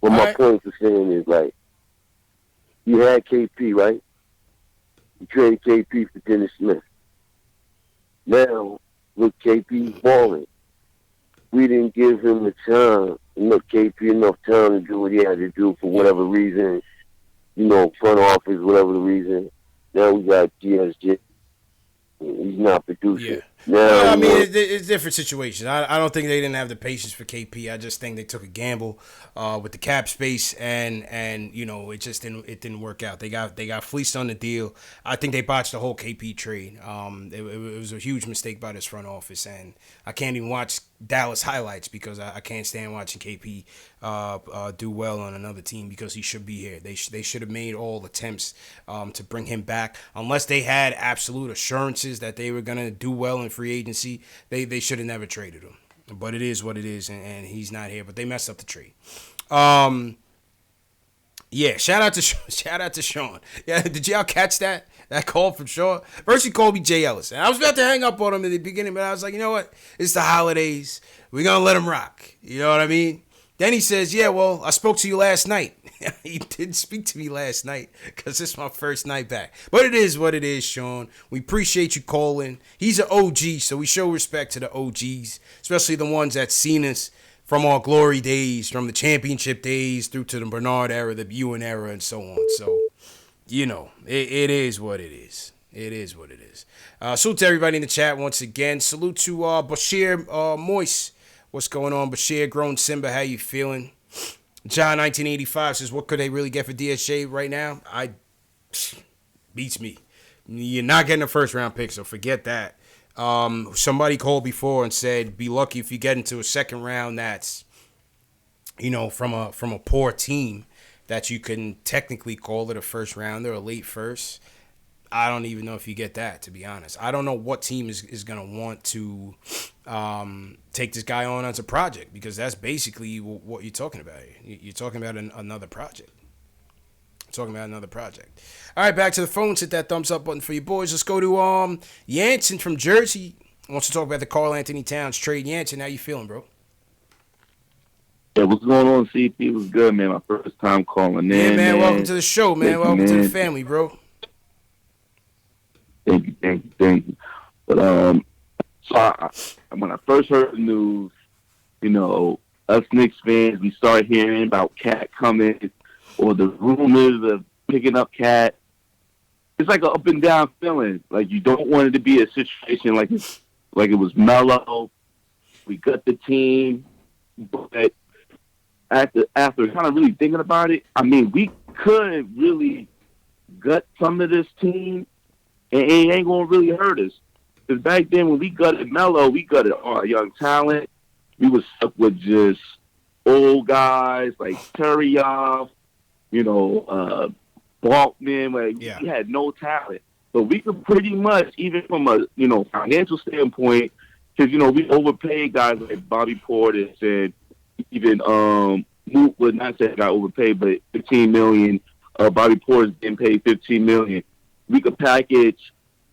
But my point for saying is, like, you had KP, right? You traded KP for Dennis Smith. Now, look, KP balling. We didn't give him the time, KP enough time to do what he had to do for whatever reason, front office, whatever the reason. Now we got DSJ. He's not producing. Yeah. Yeah, Well, I mean, it's different situations. I don't think they didn't have the patience for KP. I just think they took a gamble with the cap space, and it just didn't work out. They got fleeced on the deal. I think they botched the whole KP trade. It was a huge mistake by this front office, and I can't even watch Dallas highlights because I can't stand watching KP do well on another team because he should be here. They should have made all attempts to bring him back, unless they had absolute assurances that they were gonna do well in free agency. They should have never traded him. But it is what it is, and he's not here. But they messed up the trade. Yeah, shout out to Sean. Yeah, did y'all catch that call from Sean? First he called me Jay Ellis, and I was about to hang up on him in the beginning, but I was like, you know what? It's the holidays. We're gonna let him rock. You know what I mean? Then he says, yeah, well, I spoke to you last night. He didn't speak to me last night because it's my first night back. But it is what it is, Sean. We appreciate you calling. He's an OG, so we show respect to the OGs, especially the ones that seen us from our glory days, from the championship days through to the Bernard era, the Ewan era, and so on. So, it is what it is. It is what it is. Salute to everybody in the chat once again. Salute to Bashir Moise. What's going on, Bashir? Grown Simba, how you feeling? John 1985 says, what could they really get for DSJ right now? Beats me. You're not getting a first round pick, so forget that. Somebody called before and said, be lucky if you get into a second round that's, from a poor team that you can technically call it a first rounder, a late first. I don't even know if you get that, to be honest. I don't know what team is going to want to take this guy on as a project, because that's basically what you're talking about here. You're talking about another project. All right, back to the phones. Hit that thumbs up button for you boys. Let's go to Yanson from Jersey. Wants to talk about the Karl-Anthony Towns trade. Yanson, how you feeling, bro? Yeah, what's going on, CP? Was good, man. My first time calling in. Yeah, man. Welcome to the show, man. Welcome to the family, bro. Thank you. But so when I first heard the news, us Knicks fans, we started hearing about Cat coming, or the rumors of picking up Cat. It's like an up and down feeling. Like, you don't want it to be a situation like it was Melo. We got the team, but after kind of really thinking about it, I mean, we could really gut some of this team, and it ain't gonna really hurt us. Because back then, when we gutted Melo, we gutted our young talent. We was stuck with just old guys like Terry-Off, Balkman. We had no talent. So we could pretty much, even from a financial standpoint, because we overpaid guys like Bobby Portis, and even Moot would not say got overpaid, but $15 million. Bobby Portis getting paid $15 million. We could package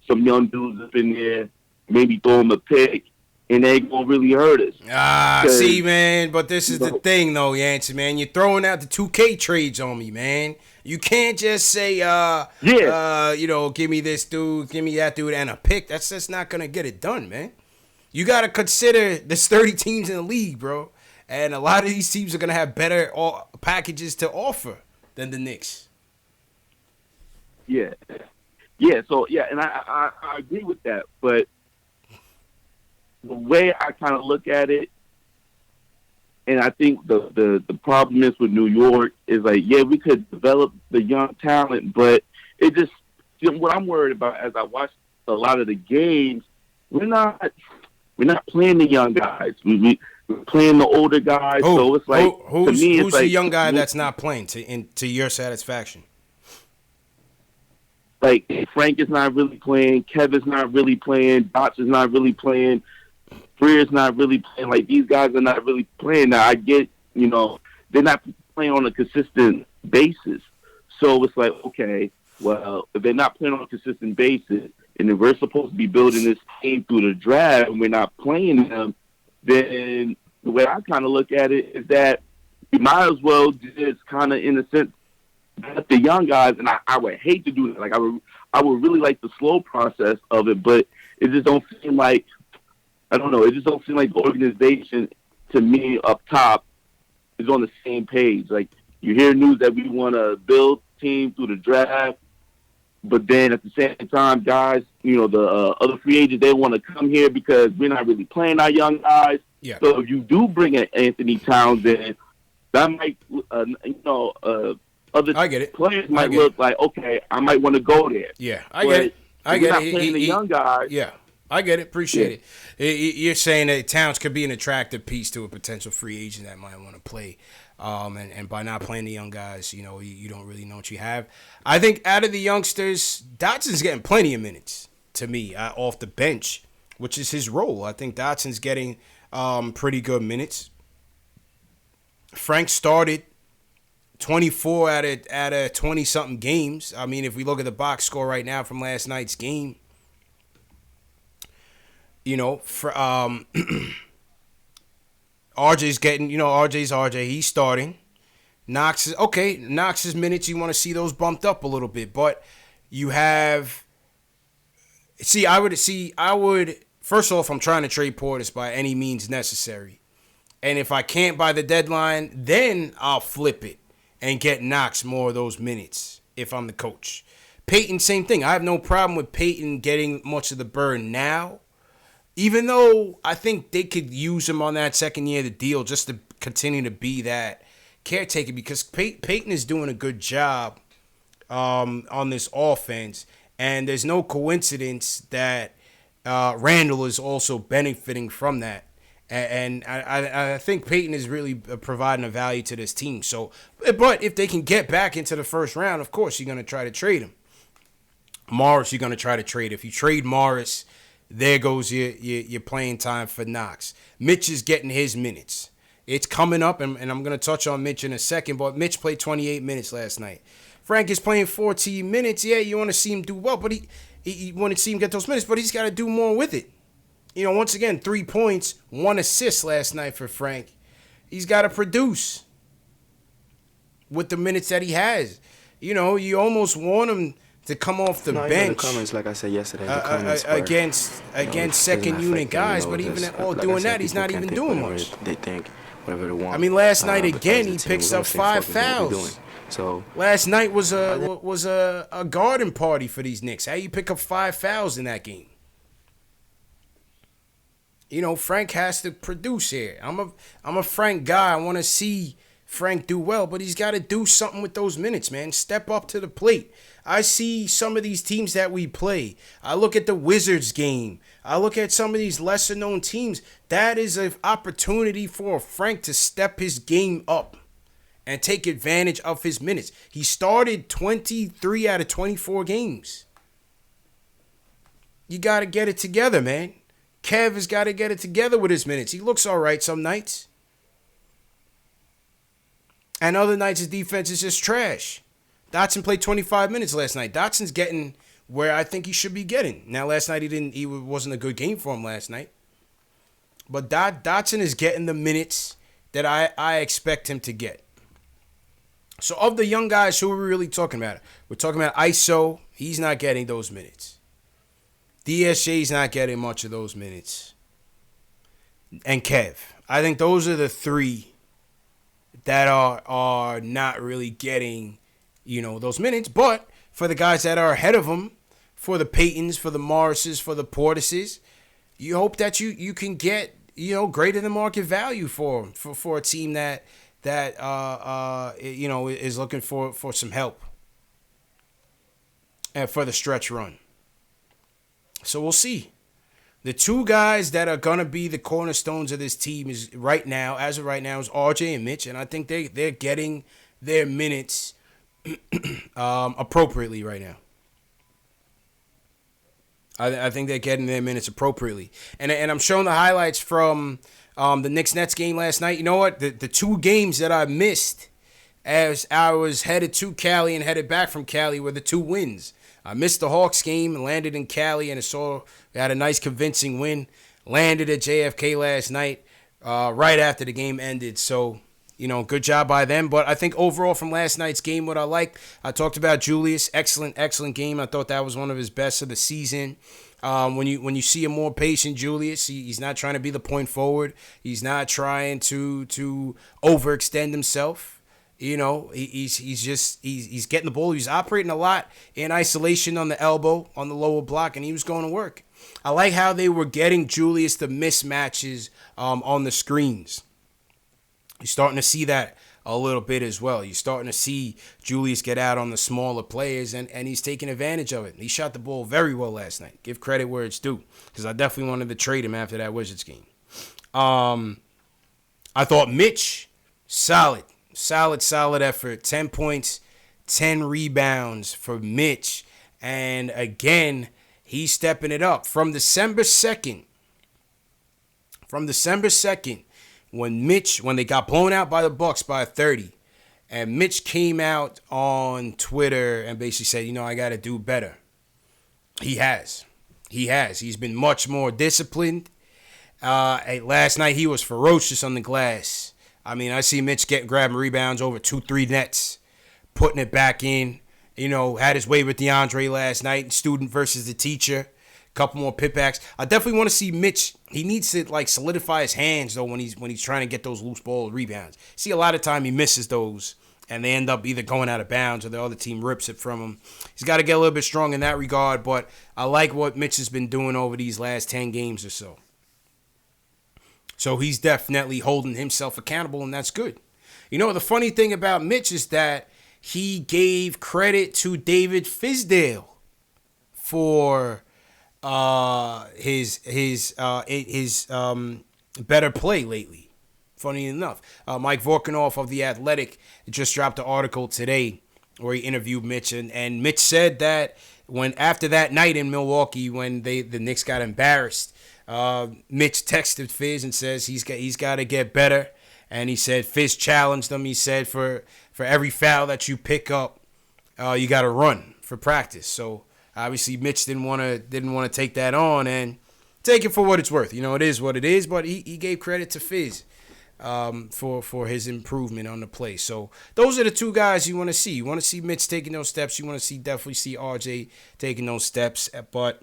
some young dudes up in there, maybe throw them a pick, and they ain't gonna really hurt us. See, man, but this is the thing, though, Yancey, man. You're throwing out the 2K trades on me, man. You can't just say, give me this dude, give me that dude, and a pick. That's just not gonna get it done, man. You gotta consider there's 30 teams in the league, bro, and a lot of these teams are gonna have better packages to offer than the Knicks. Yeah. So and I agree with that, but the way I kind of look at it, and I think the problem is with New York is like, we could develop the young talent, but it just, what I'm worried about as I watch a lot of the games, we're not playing the young guys. We're playing the older guys. So it's like, who's the young guy that's not playing to your satisfaction? Like, Frank is not really playing. Kevin's not really playing. Dots is not really playing. Freer's not really playing. Like, these guys are not really playing. Now, I get, they're not playing on a consistent basis. So it's like, okay, well, if they're not playing on a consistent basis, and if we're supposed to be building this team through the draft, and we're not playing them, then the way I kind of look at it is that we might as well just kind of, in a sense, the young guys, and I would hate to do that. Like, I would really like the slow process of it, but it just don't seem like, I don't know, it just don't seem like the organization, to me, up top, is on the same page. Like, you hear news that we want to build team through the draft, But then at the same time, guys, the other free agents, they want to come here because we're not really playing our young guys. Yeah. So if you do bring in Anthony Towns in, that might, other I get it. players might look like, okay, I might want to go there. Yeah, I get it. I get it. Playing the young guys. Yeah, I get it. Appreciate it. You're saying that Towns could be an attractive piece to a potential free agent that might want to play. And by not playing the young guys, you don't really know what you have. I think out of the youngsters, Dotson's getting plenty of minutes to me off the bench, which is his role. I think Dotson's getting pretty good minutes. Frank started 24 out of 20-something games. I mean, if we look at the box score right now from last night's game, RJ's getting, RJ's RJ. He's starting. Knox's minutes, you want to see those bumped up a little bit. But you have, I would, first off, I'm trying to trade Portis by any means necessary. And if I can't by the deadline, then I'll flip it and get Knox more of those minutes if I'm the coach. Peyton, same thing. I have no problem with Peyton getting much of the burn now. Even though I think they could use him on that second year of the deal just to continue to be that caretaker, because Peyton is doing a good job on this offense, and there's no coincidence that Randall is also benefiting from that. And I think Peyton is really providing a value to this team. So, but if they can get back into the first round, of course you're going to try to trade him. Morris, you're going to try to trade. If you trade Morris, there goes your playing time for Knox. Mitch is getting his minutes. It's coming up, and I'm going to touch on Mitch in a second, but Mitch played 28 minutes last night. Frank is playing 14 minutes. Yeah, you want to see him do well, but he want to see him get those minutes, but he's got to do more with it. Once again, 3 points, 1 assist last night for Frank. He's got to produce with the minutes that he has. You almost want him to come off the bench. The comments, like I said yesterday, against second unit guys, but even doing that, he's not even doing much. They think whatever they want. I mean, last night again, he picks up 5 fouls. So last night was a garden party for these Knicks. How you pick up 5 fouls in that game? Frank has to produce here. I'm a Frank guy. I want to see Frank do well, but he's got to do something with those minutes, man. Step up to the plate. I see some of these teams that we play. I look at the Wizards game. I look at some of these lesser-known teams. That is an opportunity for Frank to step his game up and take advantage of his minutes. He started 23 out of 24 games. You got to get it together, man. Kev has got to get it together with his minutes. He looks all right some nights. And other nights his defense is just trash. Dotson played 25 minutes last night. Dotson's getting where I think he should be getting. Now, last night it wasn't a good game for him last night. But Dotson is getting the minutes that I expect him to get. So of the young guys, who are we really talking about? We're talking about ISO. He's not getting those minutes. DSJ's not getting much of those minutes. And Kev. I think those are the 3 that are not really getting, those minutes. But for the guys that are ahead of them, for the Paytons, for the Morrises, for the Portises, you hope that you can get, greater than market value for them, for a team that is looking for some help and for the stretch run. So we'll see. The 2 guys that are going to be the cornerstones of this team as of right now, is RJ and Mitch. And I think they're getting their minutes appropriately right now. I think they're getting their minutes appropriately. And I'm showing the highlights from the Knicks-Nets game last night. You know what? The 2 games that I missed as I was headed to Cali and headed back from Cali were the 2 wins. I missed the Hawks game and landed in Cali, and we had a nice convincing win. Landed at JFK last night right after the game ended. So, good job by them. But I think overall from last night's game, what I talked about Julius. Excellent game. I thought that was one of his best of the season. When you see a more patient Julius, he's not trying to be the point forward. He's not trying to overextend himself. You know, he's getting the ball. He's operating a lot in isolation on the elbow, on the lower block, and he was going to work. I like how they were getting Julius the mismatches on the screens. You're starting to see that a little bit as well. You're starting to see Julius get out on the smaller players, and he's taking advantage of it. He shot the ball very well last night. Give credit where it's due, because I definitely wanted to trade him after that Wizards game. I thought Mitch, solid effort. 10 points, 10 rebounds for Mitch. And again, he's stepping it up. From December 2nd, when they got blown out by the Bucks by 30, and Mitch came out on Twitter and basically said, you know, I got to do better. He has. He's been much more disciplined. Last night he was ferocious on the glass. I mean, I see Mitch grabbing rebounds over 2-3 nets, putting it back in. You know, had his way with DeAndre last night, student versus the teacher. Couple more putbacks. I definitely want to see Mitch. He needs to like solidify his hands though when he's trying to get those loose ball rebounds. See, a lot of time he misses those, and they end up either going out of bounds or the other team rips it from him. He's got to get a little bit strong in that regard. But I like what Mitch has been doing over these last 10 games or so. So he's definitely holding himself accountable, and that's good. You know, the funny thing about Mitch is that he gave credit to David Fizdale for his better play lately. Funny enough, Mike Vorkanoff of The Athletic just dropped an article today where he interviewed Mitch, and Mitch said that after that night in Milwaukee when the Knicks got embarrassed, Mitch texted Fizz and says he's got to get better, and he said Fizz challenged him. He said for every foul that you pick up, you got to run for practice. So obviously Mitch didn't want to take that on and take it for what it's worth. You know, it is what it is, but he gave credit to Fizz for his improvement on the play. So those are the two guys you want to see. You want to see Mitch taking those steps. You want to definitely see RJ taking those steps, but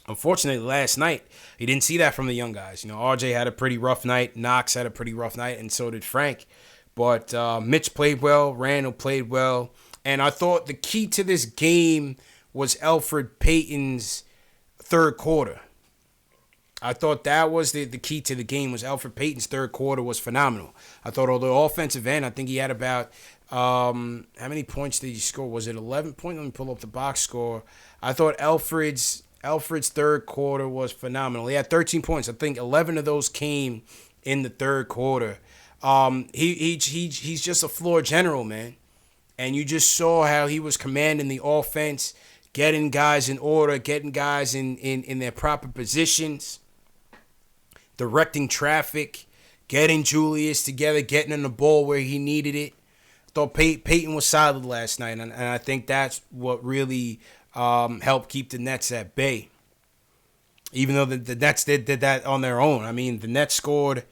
unfortunately, last night, you didn't see that from the young guys. You know, RJ had a pretty rough night. Knox had a pretty rough night, and so did Frank. But Mitch played well. Randall played well. And I thought the key to this game was Elfrid Payton's third quarter. I thought that was the key to the game. Was Elfrid Payton's third quarter was phenomenal. I thought on the offensive end, I think he had about, how many points did he score? Was it 11 points? Let me pull up the box score. I thought Elfrid's third quarter was phenomenal. He had 13 points. I think 11 of those came in the third quarter. He's just a floor general, man. And you just saw how he was commanding the offense, getting guys in order, getting guys in their proper positions, directing traffic, getting Julius together, getting in the ball where he needed it. I thought Payton was solid last night, and I think that's what really help keep the Nets at bay. Even though the Nets did that on their own. I mean, the Nets scored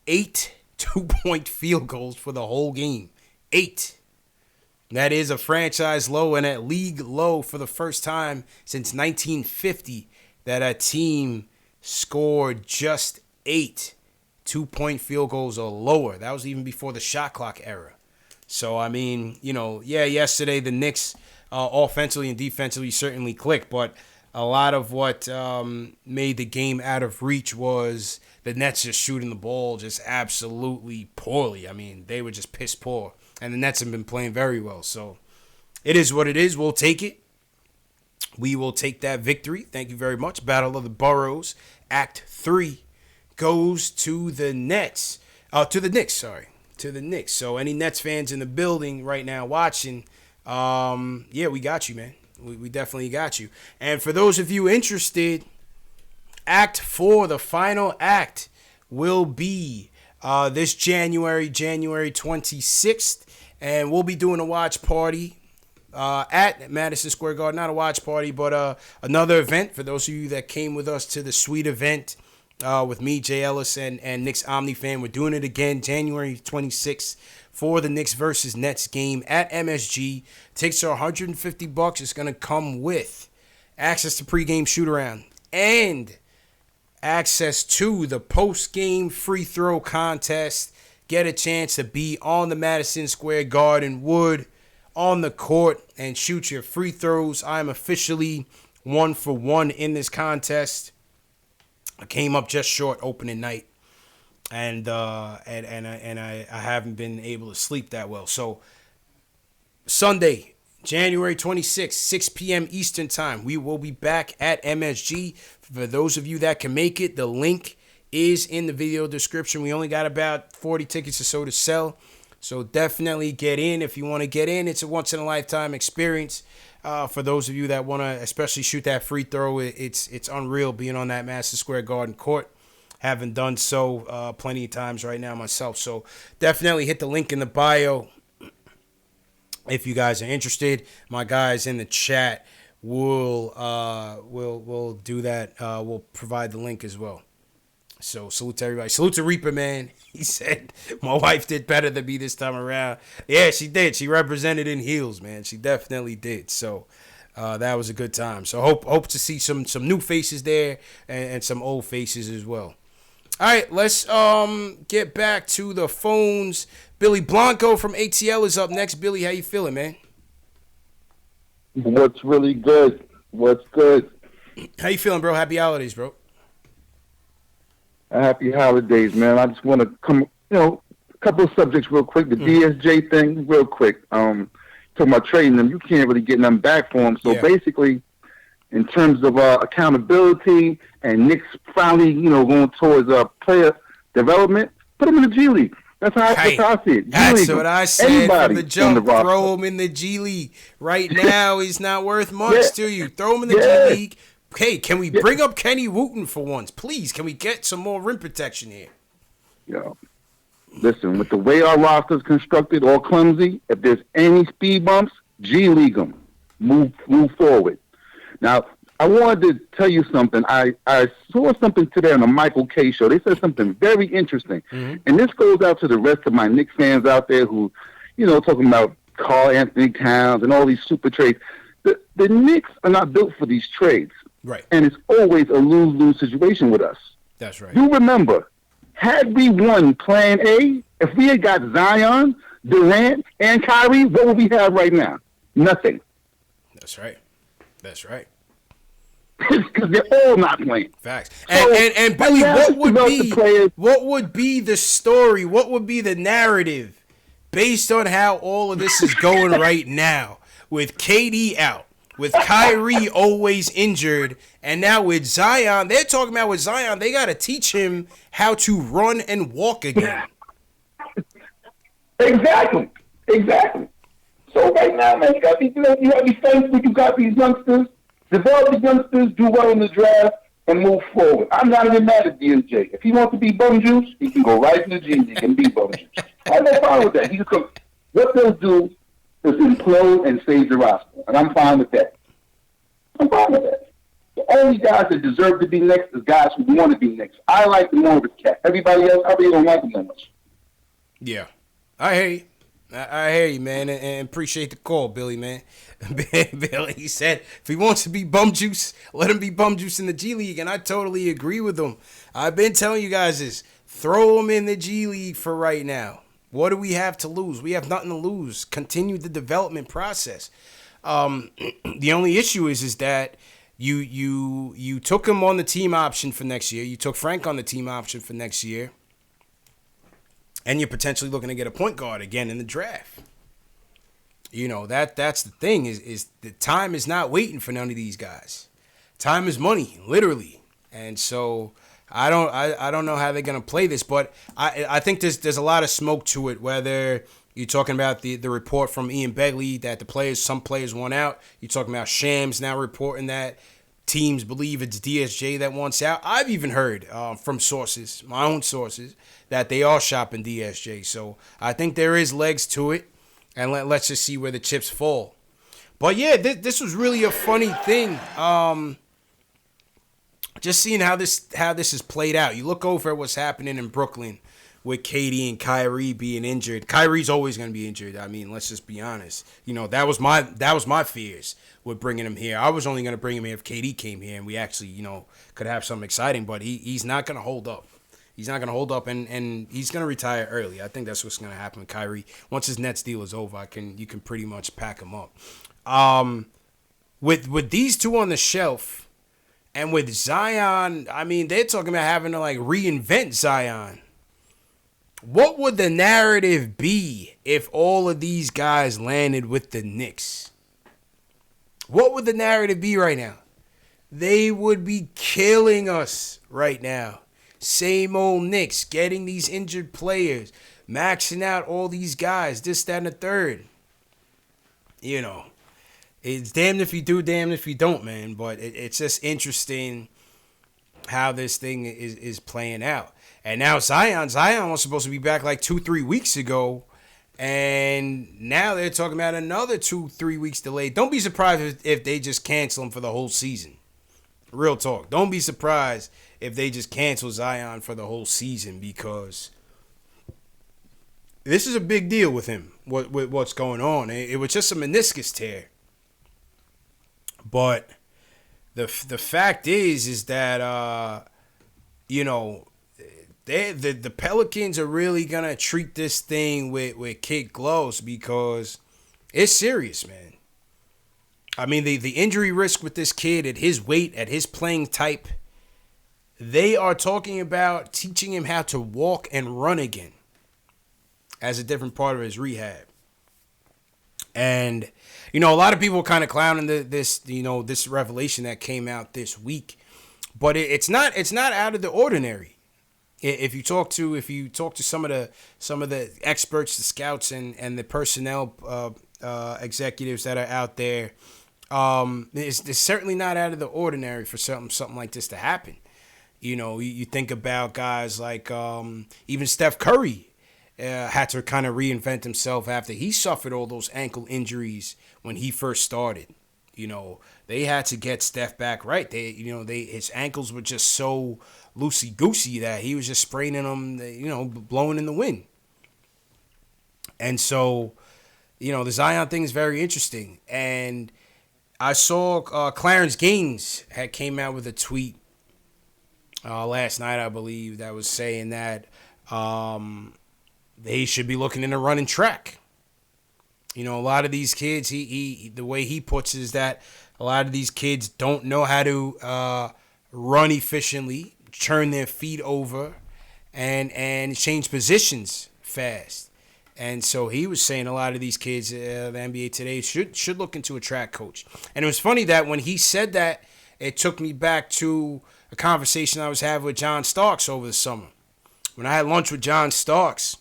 8 two-point field goals for the whole game. 8. That is a franchise low and a league low for the first time since 1950 that a team scored just 8 two-point field goals or lower. That was even before the shot clock era. So, I mean, you know, yeah, yesterday the Knicks offensively and defensively certainly clicked, but a lot of what made the game out of reach was the Nets just shooting the ball just absolutely poorly. I mean, they were just piss poor, and the Nets have been playing very well. So it is what it is. We'll take it. We will take that victory. Thank you very much. Battle of the Boroughs, Act 3 goes to the Nets. To the Knicks. So any Nets fans in the building right now watching, yeah, we got you, man. We definitely got you. And for those of you interested, Act 4, the final act, will be this January 26th. And we'll be doing a watch party at Madison Square Garden. Not a watch party, but another event. For those of you that came with us to the suite event with me, Jay Ellis, and Knicks Omni fan, we're doing it again January 26th. For the Knicks versus Nets game at MSG. Tickets are $150. It's going to come with access to pregame shoot-around and access to the post-game free throw contest. get a chance to be on the Madison Square Garden, Wood, on the court, and shoot your free throws. I am officially 1 for 1 in this contest. I came up just short opening night, and I haven't been able to sleep that well. So Sunday, January 26th, 6 p.m. Eastern Time, we will be back at MSG. For those of you that can make it, the link is in the video description. We only got about 40 tickets or so to sell, so definitely get in if you want to get in. It's a once-in-a-lifetime experience. For those of you that want to especially shoot that free throw, it's unreal being on that Madison Square Garden court. Haven't done so plenty of times right now myself, so definitely hit the link in the bio if you guys are interested. My guys in the chat will do that. We'll provide the link as well. So salute to everybody. Salute to Reaper, man. He said my wife did better than me this time around. Yeah, she did. She represented in heels, man. She definitely did. So that was a good time. So hope to see some new faces there and some old faces as well. All right, let's get back to the phones. Billy Blanco from ATL is up next. Billy, how you feeling, man? What's really good? What's good? How you feeling, bro? Happy holidays, bro. Happy holidays, man. I just want to come, a couple of subjects real quick. The DSJ thing, real quick. Talking about trading them, you can't really get them back for them. So basically, in terms of accountability and Knicks finally, going towards player development, put them in the G League. That's how I see it. That's what I said from the jump. Throw him in the G League. Right now, he's not worth much to you. Throw him in the G League. Okay, can we bring up Kenny Wooten for once? Please, can we get some more rim protection here? Listen, with the way our roster's constructed, all clumsy, if there's any speed bumps, G League them. Move forward. Now, I wanted to tell you something. I saw something today on the Michael K show. They said something very interesting. And this goes out to the rest of my Knicks fans out there who, talking about Karl-Anthony Towns and all these super trades. The Knicks are not built for these trades. Right. And it's always a lose-lose situation with us. That's right. You remember, had we won Plan A, if we had got Zion, Durant, and Kyrie, what would we have right now? Nothing. That's right. Because they're all not playing. Facts. And Billy, what would be the story? What would be the narrative based on how all of this is going right now with KD out, with Kyrie always injured, and now with Zion? They're talking about with Zion, they got to teach him how to run and walk again. Exactly. So right now, man, you got these things, you got these youngsters. Develop the youngsters, do well in the draft, and move forward. I'm not even mad at DSJ. If he wants to be bum juice, he can go right to the G League and be bum juice. I have no problem with that. He can come. What they'll do is implode and save the roster, and I'm fine with that. The only guys that deserve to be next is guys who want to be next. I like the more of the cat. Everybody else, I really don't like them that much. Yeah, I hear you. I hear you, man, and appreciate the call, Billy, man. Billy, he said if he wants to be bum juice, let him be bum juice in the G League, and I totally agree with him. I've been telling you guys this. Throw him in the G League for right now. What do we have to lose? We have nothing to lose. Continue the development process. The only issue is that you took him on the team option for next year. You took Frank on the team option for next year. And you're potentially looking to get a point guard again in the draft. That's the thing is the time is not waiting for none of these guys. Time is money, literally. And so I don't know how they're gonna play this, but I think there's a lot of smoke to it. Whether you're talking about the report from Ian Begley that some players want out. You're talking about Shams now reporting that teams believe it's DSJ that wants out. I've even heard from sources, my own sources, that they are shopping DSJ. So I think there is legs to it, and let's just see where the chips fall. But yeah, this was really a funny thing. Just seeing how this is played out. You look over at what's happening in Brooklyn with KD and Kyrie being injured. Kyrie's always going to be injured. I mean, let's just be honest. That was my fears with bringing him here. I was only going to bring him here if KD came here and we actually, could have something exciting. But he's not going to hold up. He's not going to hold up, and he's going to retire early. I think that's what's going to happen with Kyrie. Once his Nets deal is over, you can pretty much pack him up. With these two on the shelf, and with Zion, I mean, they're talking about having to like reinvent Zion. What would the narrative be if all of these guys landed with the Knicks? What would the narrative be right now? They would be killing us right now. Same old Knicks, getting these injured players, maxing out all these guys, this, that, and the third. You know, it's damned if you do, damned if you don't, man. But it's just interesting how this thing is playing out. And now Zion was supposed to be back like 2-3 weeks ago. And now they're talking about another 2-3 weeks delayed. Don't be surprised if they just cancel him for the whole season. Real talk. Don't be surprised if they just cancel Zion for the whole season, because this is a big deal with him, with what's going on. It was just a meniscus tear. But the fact is that, you know, the Pelicans are really going to treat this thing with kid gloves, because it's serious, man. I mean, the injury risk with this kid at his weight, at his playing type, they are talking about teaching him how to walk and run again as a different part of his rehab. And, you know, a lot of people kind of clowning this revelation that came out this week, but it's not out of the ordinary. If you talk to some of the experts, the scouts, and the personnel executives that are out there, it's certainly not out of the ordinary for something like this to happen. You know, you think about guys like even Steph Curry had to kind of reinvent himself after he suffered all those ankle injuries when he first started. You know, they had to get Steph back right. His ankles were just so loosey-goosey that he was just spraining them, blowing in the wind. And so, you know, the Zion thing is very interesting. And I saw Clarence Gaines had came out with a tweet last night, I believe, that was saying that they should be looking into running track. You know, a lot of these kids, the way he puts it is that a lot of these kids don't know how to run efficiently, turn their feet over, and change positions fast. And so he was saying a lot of these kids, the NBA today, should look into a track coach. And it was funny that when he said that, it took me back to a conversation I was having with John Starks over the summer. When I had lunch with John Starks,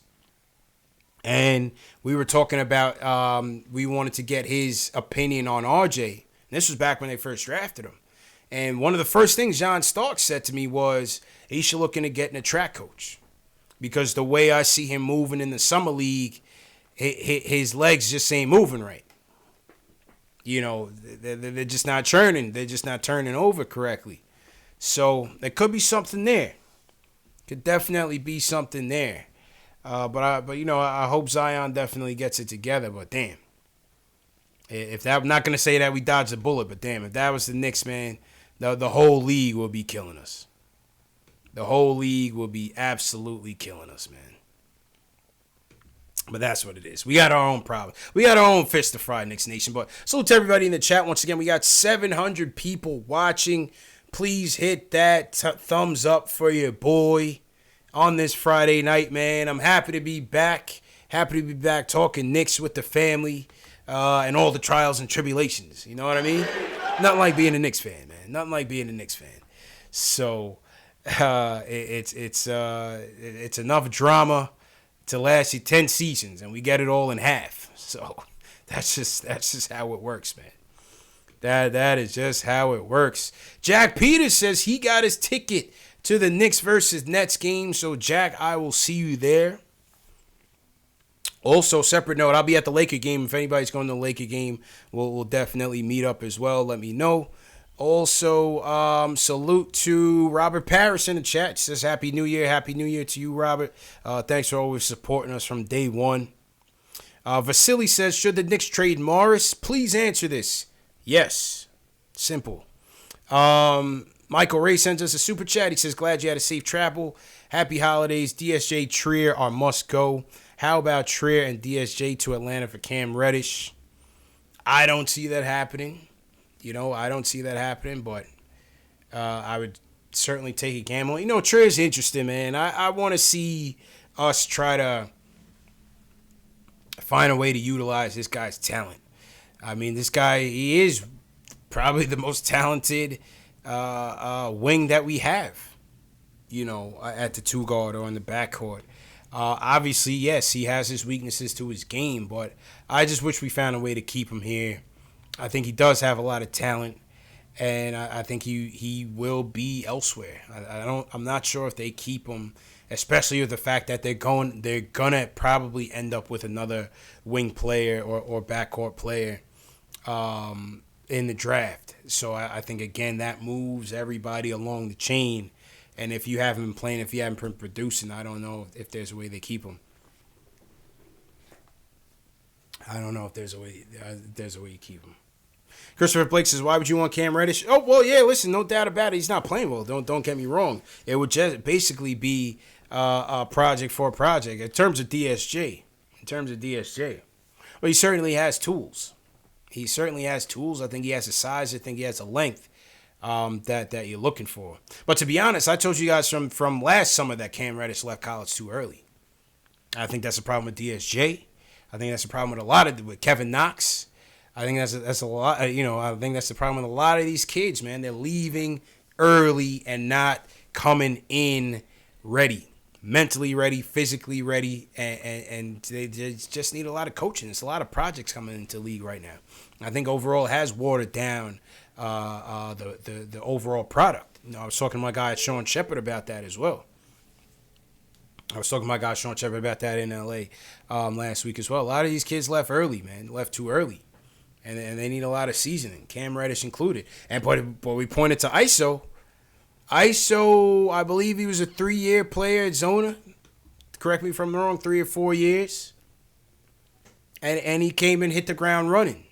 and we were talking about, we wanted to get his opinion on RJ. And this was back when they first drafted him. And one of the first things John Starks said to me was he should look into getting a track coach. Because the way I see him moving in the summer league, his legs just ain't moving right. You know, they're just not churning. They're just not turning over correctly. So there could be something there. Could definitely be something there. But you know, I hope Zion definitely gets it together. But damn, if that, I'm not gonna say that we dodged a bullet, but damn, if that was the Knicks, man, the whole league will be killing us. The whole league will be absolutely killing us, man. But that's what it is. We got our own problem. We got our own fish to fry, Knicks Nation. But salute to everybody in the chat. Once again, we got 700 people watching. Please hit that thumbs up for your boy on this Friday night, man. I'm happy to be back. Happy to be back talking Knicks with the family and all the trials and tribulations. You know what I mean? Nothing like being a Knicks fan, man. Nothing like being a Knicks fan. So it's enough drama to last you 10 seasons, and we get it all in half. So that's just how it works, man. That is just how it works. Jack Peters says he got his ticket to the Knicks versus Nets game. So, Jack, I will see you there. Also, separate note, I'll be at the Laker game. If anybody's going to the Laker game, we'll definitely meet up as well. Let me know. Also, salute to Robert Parrish in the chat. He says, Happy New Year. Happy New Year to you, Robert. Thanks for always supporting us from day one. Vasily says, should the Knicks trade Morris? Please answer this. Yes. Simple. Michael Ray sends us a super chat. He says, glad you had a safe travel Happy holidays. DSJ Trier are must go. How about Trier and DSJ to Atlanta for Cam Reddish? I don't see that happening. I don't see that happening, but I would certainly take a gamble. Trier's interesting, man. I want to see us try to find a way to utilize this guy's talent. I mean, this guy, he is probably the most talented wing that we have, at the 2 guard or in the backcourt. Obviously, yes, he has his weaknesses to his game, but I just wish we found a way to keep him here. I think he does have a lot of talent, and I think he will be elsewhere. I'm not sure if they keep him, especially with the fact that they're gonna probably end up with another wing player or backcourt player in the draft. So I think, again, that moves everybody along the chain. And if you haven't been playing, if you haven't been producing, I don't know if there's a way they keep him. I don't know if there's a way you keep him. Christopher Blake says, why would you want Cam Reddish? Oh, well, yeah, listen, no doubt about it. He's not playing well. Don't get me wrong. It would just basically be a project for a project in terms of DSJ. Well, he certainly has tools. I think he has a size. I think he has a length that you're looking for. But to be honest, I told you guys from last summer that Cam Reddish left college too early. I think that's a problem with DSJ. I think that's a problem with Kevin Knox. I think that's a lot. I think that's the problem with a lot of these kids, man. They're leaving early and not coming in ready, mentally ready, physically ready, and they just need a lot of coaching. There's a lot of projects coming into the league right now. I think overall it has watered down the overall product. I was talking to my guy Sean Shepard about that as well. In L.A. Last week as well. A lot of these kids left early, man. Left too early. And they need a lot of seasoning, Cam Reddish included. But we pointed to ISO. ISO, I believe he was a 3-year player at Zona. Correct me if I'm wrong, 3 or 4 years. And he came and hit the ground running.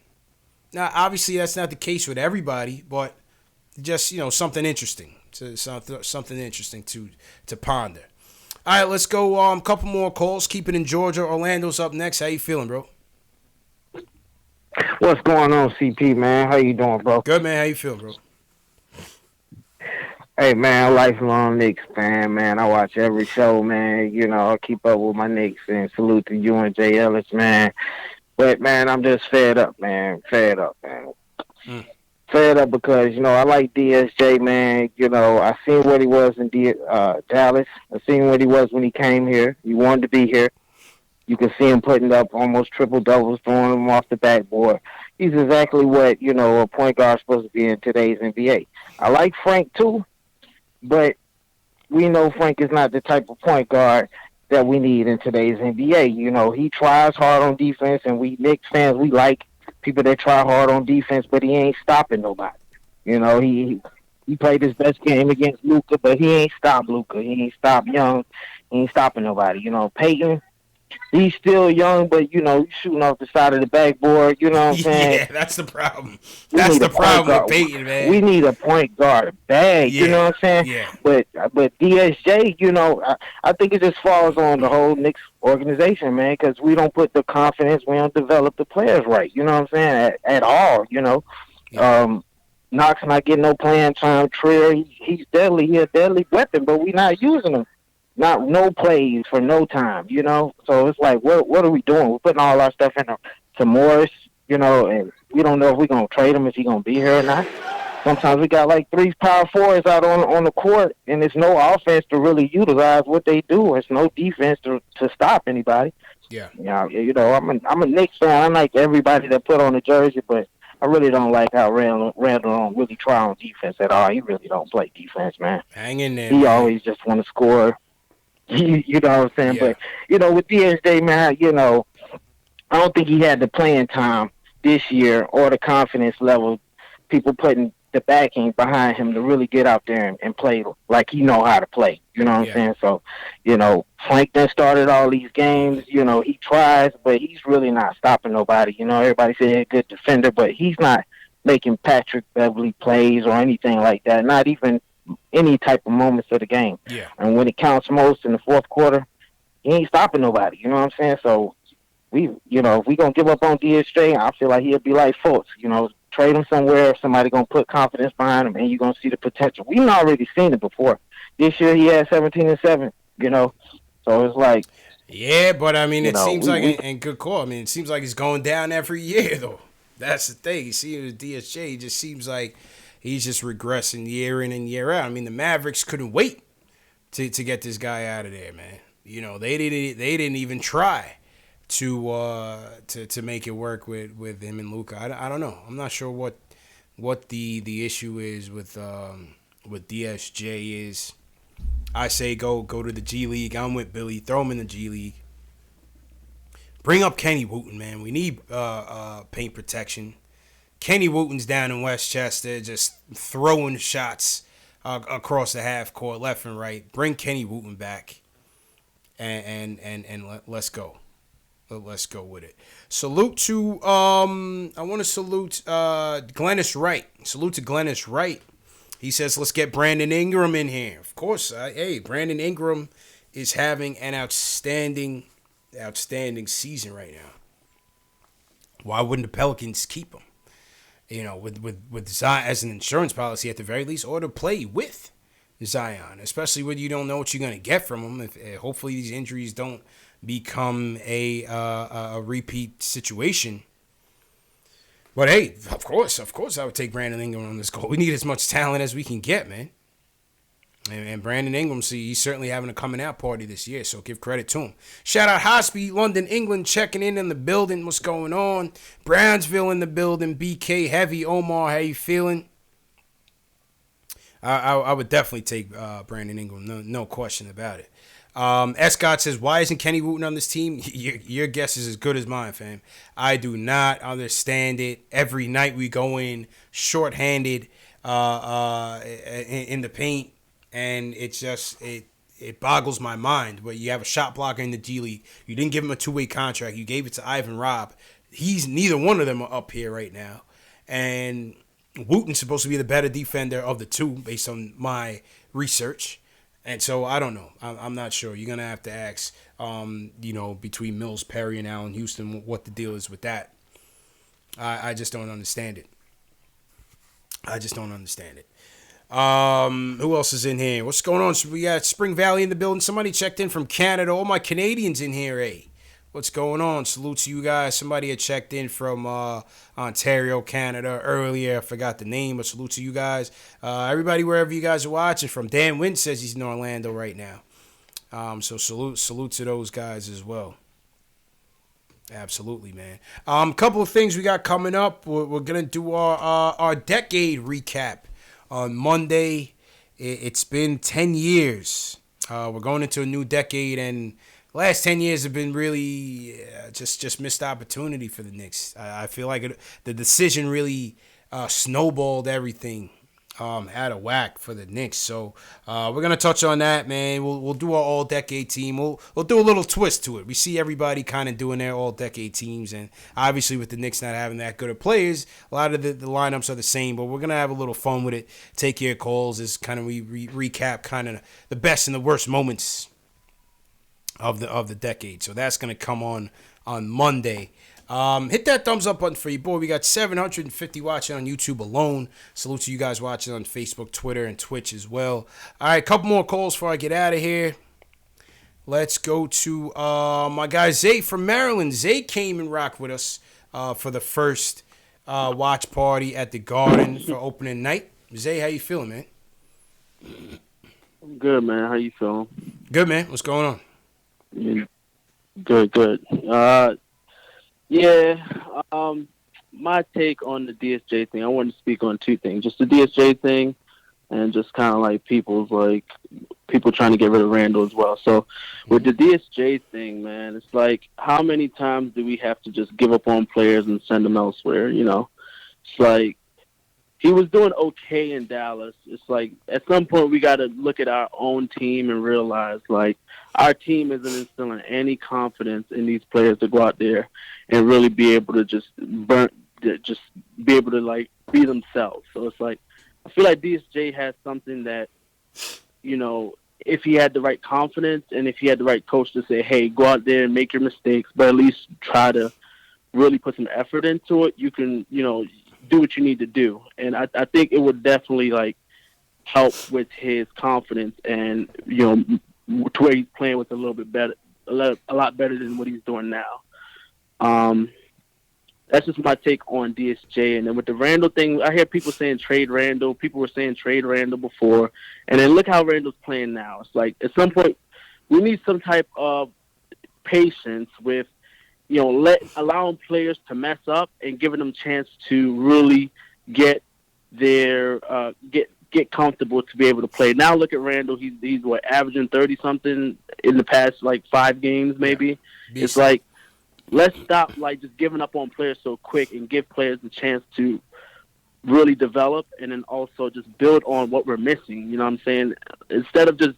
Now, obviously, that's not the case with everybody, but just, something interesting. Something interesting to ponder. All right, let's go. Couple more calls. Keep it in Georgia. Orlando's up next. How you feeling, bro? What's going on, CP, man? How you doing, bro? Good, man. How you feel, bro? Hey, man, lifelong Knicks fan, man. I watch every show, man. I keep up with my Knicks, and salute to you and Jay Ellis, man. But, man, I'm just fed up, man. Fed up because, I like DSJ, man. I seen what he was in Dallas. I seen what he was when he came here. He wanted to be here. You can see him putting up almost triple-doubles, throwing them off the backboard. He's exactly what, a point guard's supposed to be in today's NBA. I like Frank, too, but we know Frank is not the type of point guard that we need in today's NBA. He tries hard on defense, and we Knicks fans, we like people that try hard on defense, but he ain't stopping nobody. He played his best game against Luka, but he ain't stopped Luka. He ain't stopped Young. He ain't stopping nobody. Peyton, he's still young, but, shooting off the side of the backboard, you know what I'm saying? Yeah, that's the problem. That's the problem with Peyton, man. We need a point guard bag, you know what I'm saying? Yeah. But DSJ, I think it just falls on the whole Knicks organization, man, because we don't put the confidence, we don't develop the players right, you know what I'm saying, at all, Yeah. Knox not getting no playing time. Trier, he's deadly. He's a deadly weapon, but we not using him. No plays for no time, So it's like, what are we doing? We're putting all our stuff into Morris, and we don't know if we're going to trade him, if he's going to be here or not. Sometimes we got like 3 power forwards out on the court, and there's no offense to really utilize what they do. There's no defense to stop anybody. Yeah. I'm a Knicks fan. I like everybody that put on the jersey, but I really don't like how Randall don't really try on defense at all. He really don't play defense, man. Hang in there. He always just want to score. You know what I'm saying? Yeah. But, with DSJ, man, I don't think he had the playing time this year or the confidence level, people putting the backing behind him to really get out there and play like he know how to play. You know what I'm saying? So, Frank then started all these games. He tries, but he's really not stopping nobody. Everybody said he's a good defender, but he's not making Patrick Beverly plays or anything like that. Not even any type of moments of the game. Yeah. And when it counts most in the fourth quarter, he ain't stopping nobody. You know what I'm saying? So if we gonna give up on DSJ, I feel like he'll be like Fultz. Trade him somewhere. Somebody gonna put confidence behind him, and you're gonna see the potential. We've already seen it before. This year he had 17-7. So it's like. Yeah, but I mean, it seems like, and good call. I mean, it seems like he's going down every year, though. That's the thing. You see, with DSJ, it just seems like he's just regressing year in and year out. I mean, the Mavericks couldn't wait to get this guy out of there, man. They didn't even try to make it work with him and Luka. I don't know. I'm not sure what the issue is with DSJ is. I say go to the G League. I'm with Billy. Throw him in the G League. Bring up Kenny Wooten, man. We need paint protection. Kenny Wooten's down in Westchester just throwing shots across the half court, left and right. Bring Kenny Wooten back, and let's go. Let's go with it. Salute to I want to salute Glennis Wright. Salute to Glennis Wright. He says, let's get Brandon Ingram in here. Of course, Brandon Ingram is having an outstanding season right now. Why wouldn't the Pelicans keep him? With Zion as an insurance policy at the very least, or to play with Zion, especially when you don't know what you're going to get from him. If hopefully these injuries don't become a repeat situation. But hey, of course, I would take Brandon Ingram on this goal. We need as much talent as we can get, man. And Brandon Ingram, he's certainly having a coming out party this year, so give credit to him. Shout out Hospi, London, England, checking in the building. What's going on? Brownsville in the building. BK Heavy, Omar, how you feeling? I would definitely take Brandon Ingram, no question about it. Scott says, why isn't Kenny Wooten on this team? Your guess is as good as mine, fam. I do not understand it. Every night we go in shorthanded in the paint, and it's just it boggles my mind. But you have a shot blocker in the G League. You didn't give him a two-way contract. You gave it to Ivan Robb. Neither one of them are up here right now. And Wooten's supposed to be the better defender of the two based on my research. And so I don't know. I'm not sure. You're gonna have to ask, between Mills, Perry, and Allen Houston, what the deal is with that. I just don't understand it. Who else is in here? What's going on? So we got Spring Valley in the building. Somebody checked in from Canada. All my Canadians in here, eh? What's going on? Salute to you guys. Somebody had checked in from Ontario, Canada earlier. I forgot the name, but salute to you guys. Everybody, wherever you guys are watching from. Dan Wynn says he's in Orlando right now. So salute to those guys as well. Absolutely, man. Couple of things we got coming up. We're going to do our decade recap on Monday. It's been 10 years. We're going into a new decade, and last 10 years have been really just missed opportunity for the Knicks. I feel like the decision really snowballed everything out of whack for the Knicks. So we're gonna touch on that, man. We'll do our all-decade team. We'll do a little twist to it. We see everybody kind of doing their all-decade teams, and obviously with the Knicks not having that good of players, a lot of the lineups are the same. But we're gonna have a little fun with it. Take your calls as kind of we recap kind of the best and the worst moments of the decade. So that's gonna come on Monday. Hit that thumbs up button for you, boy. We got 750 watching on YouTube alone. Salute to you guys watching on Facebook, Twitter, and Twitch as well. All right, a couple more calls before I get out of here. Let's go to my guy Zay from Maryland. Zay came and rocked with us for the first watch party at the Garden for opening night. Zay, how you feeling, man? I'm good, man. How you feeling? Good, man. What's going on? Yeah. Good. My take on the DSJ thing, I want to speak on two things. Just the DSJ thing and just kind of like people trying to get rid of Randall as well. So with the DSJ thing, man, it's like how many times do we have to just give up on players and send them elsewhere, you know? It's like he was doing okay in Dallas. It's like at some point we got to look at our own team and realize like our team isn't instilling any confidence in these players to go out there and really be able to just be able to like be themselves. So it's like I feel like DSJ has something that if he had the right confidence and if he had the right coach to say, hey, go out there and make your mistakes, but at least try to really put some effort into it, you can, do what you need to do. And I think it would definitely, help with his confidence and, to where he's playing with a little bit better, a lot better than what he's doing now. That's just my take on DSJ. And then with the Randall thing, I hear people saying trade Randall. People were saying trade Randall before. And then look how Randall's playing now. It's like at some point we need some type of patience with, allowing players to mess up and giving them a chance to really get their get comfortable to be able to play. Now look at Randall. He's averaging 30-something in the past 5 games maybe. Yeah. It's like, let's stop just giving up on players so quick and give players the chance to really develop and then also just build on what we're missing. You know what I'm saying? Instead of just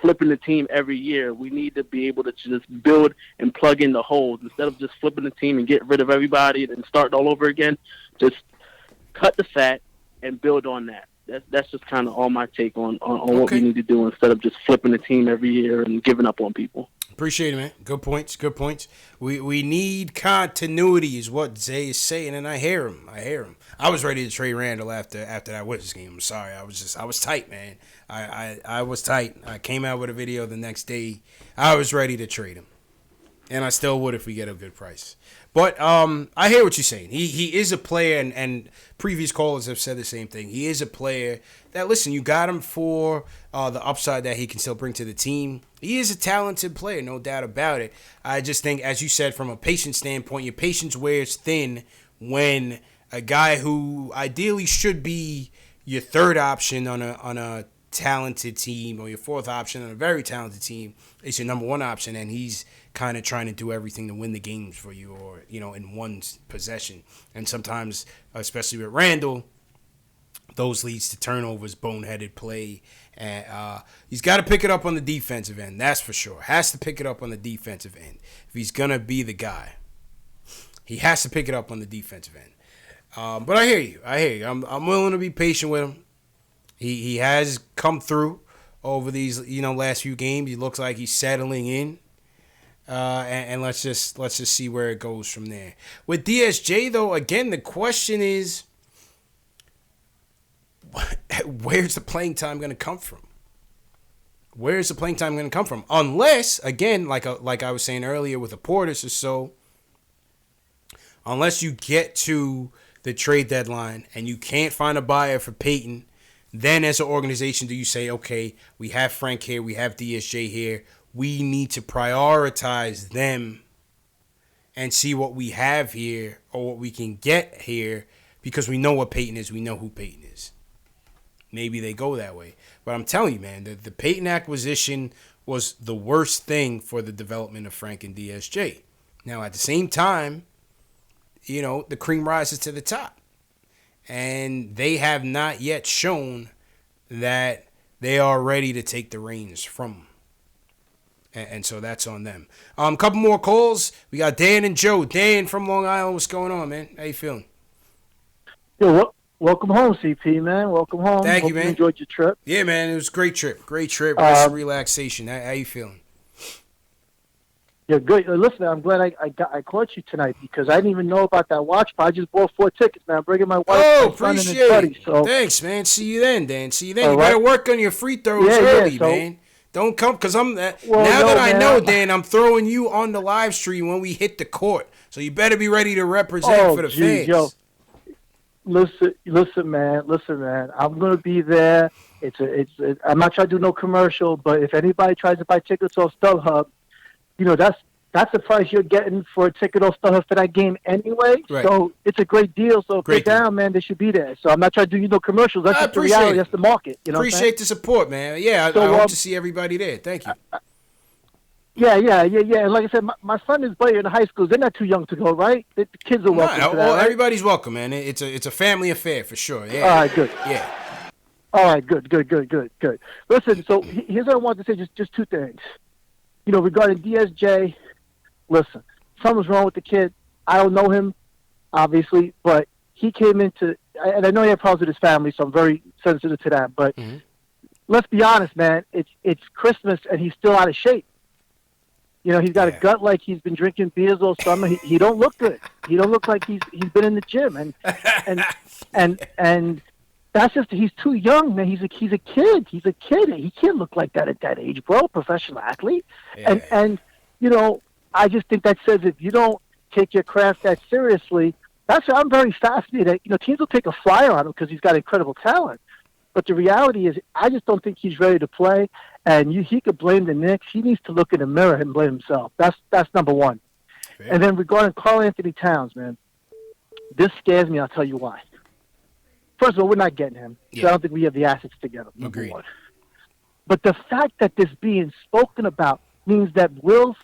flipping the team every year, we need to be able to just build and plug in the holes. Instead of just flipping the team and getting rid of everybody and starting all over again, just cut the fat and build on that. That's just kind of all my take on what we need to do instead of just flipping the team every year and giving up on people. Appreciate it, man. Good points. We need continuity is what Zay is saying, and I hear him. I was ready to trade Randall after that Wizards game. I'm sorry. I was tight, man. I was tight. I came out with a video the next day. I was ready to trade him. And I still would if we get a good price. But I hear what you're saying. He is a player, and previous callers have said the same thing. He is a player that, listen, you got him for the upside that he can still bring to the team. He is a talented player, no doubt about it. I just think, as you said, from a patience standpoint, your patience wears thin when a guy who ideally should be your third option on a talented team or your fourth option on a very talented team is your number one option, and he's kind of trying to do everything to win the games for you or, in one possession. And sometimes, especially with Randall, those leads to turnovers, boneheaded play. And he's got to pick it up on the defensive end, that's for sure. Has to pick it up on the defensive end. If he's going to be the guy, he has to pick it up on the defensive end. But I hear you. I'm willing to be patient with him. He has come through over these, last few games. He looks like he's settling in. And let's just see where it goes from there. With DSJ, though, again, the question is, where's the playing time going to come from? Where's the playing time going to come from? Unless, again, like I was saying earlier with the Portis or so, unless you get to the trade deadline and you can't find a buyer for Peyton, then as an organization do you say, okay, we have Frank here, we have DSJ here, we need to prioritize them and see what we have here or what we can get here because we know what Peyton is, we know who Peyton is. Maybe they go that way. But I'm telling you, man, the Peyton acquisition was the worst thing for the development of Frank and DSJ. Now, at the same time, the cream rises to the top. And they have not yet shown that they are ready to take the reins from him. And so that's on them. A couple more calls. We got Dan and Joe. Dan from Long Island. What's going on, man? How you feeling? Yo, welcome home, CP, man. Welcome home. Thank you, man. You enjoyed your trip. Yeah, man. It was a great trip. Rest and relaxation. How you feeling? Yeah, good. Listen, I'm glad I caught you tonight because I didn't even know about that watch. But I just bought 4 tickets, man. I'm bringing my wife, my son, and his buddy. So thanks, man. See you then, Dan. See you then. You better work on your free throws early, man. Don't come because I know, Dan, I'm throwing you on the live stream when we hit the court. So you better be ready to represent for the fans. Yo. Listen, man. I'm gonna be there. I'm not trying to do no commercial, but if anybody tries to buy tickets off StubHub, that's the price you're getting for a ticket off StubHub for that game anyway. Right. So it's a great deal. So if they're down, man, they should be there. So I'm not trying to do no commercials. That's just the reality. That's the market. Appreciate the support, man. Yeah, I hope to see everybody there. Thank you. Yeah. And like I said, my son is playing in high school. They're not too young to go, right? The kids are welcome. Right? Everybody's welcome, man. It's a family affair for sure. Yeah. All right, good. Yeah. All right, good. Listen, so here's what I wanted to say. Just 2 things. Regarding DSJ. Listen, something's wrong with the kid. I don't know him, obviously, but he came into, and I know he had problems with his family, so I'm very sensitive to that. But let's be honest, man. It's Christmas and he's still out of shape. You know, he's got a gut like he's been drinking beers all summer. He don't look good. He don't look like he's been in the gym, and that's just, he's too young, man. He's a kid. He's a kid. He can't look like that at that age, bro. Professional athlete, and you know, I just think that says if you don't take your craft that seriously, I'm very fascinated. You know, teams will take a flyer on him because he's got incredible talent. But the reality is, I just don't think he's ready to play. And he could blame the Knicks. He needs to look in the mirror and blame himself. That's number one. Fair. And then regarding Karl-Anthony Towns, man, this scares me. I'll tell you why. First of all, we're not getting him. So I don't think we have the assets to get him. Number one. But the fact that this being spoken about means that Mills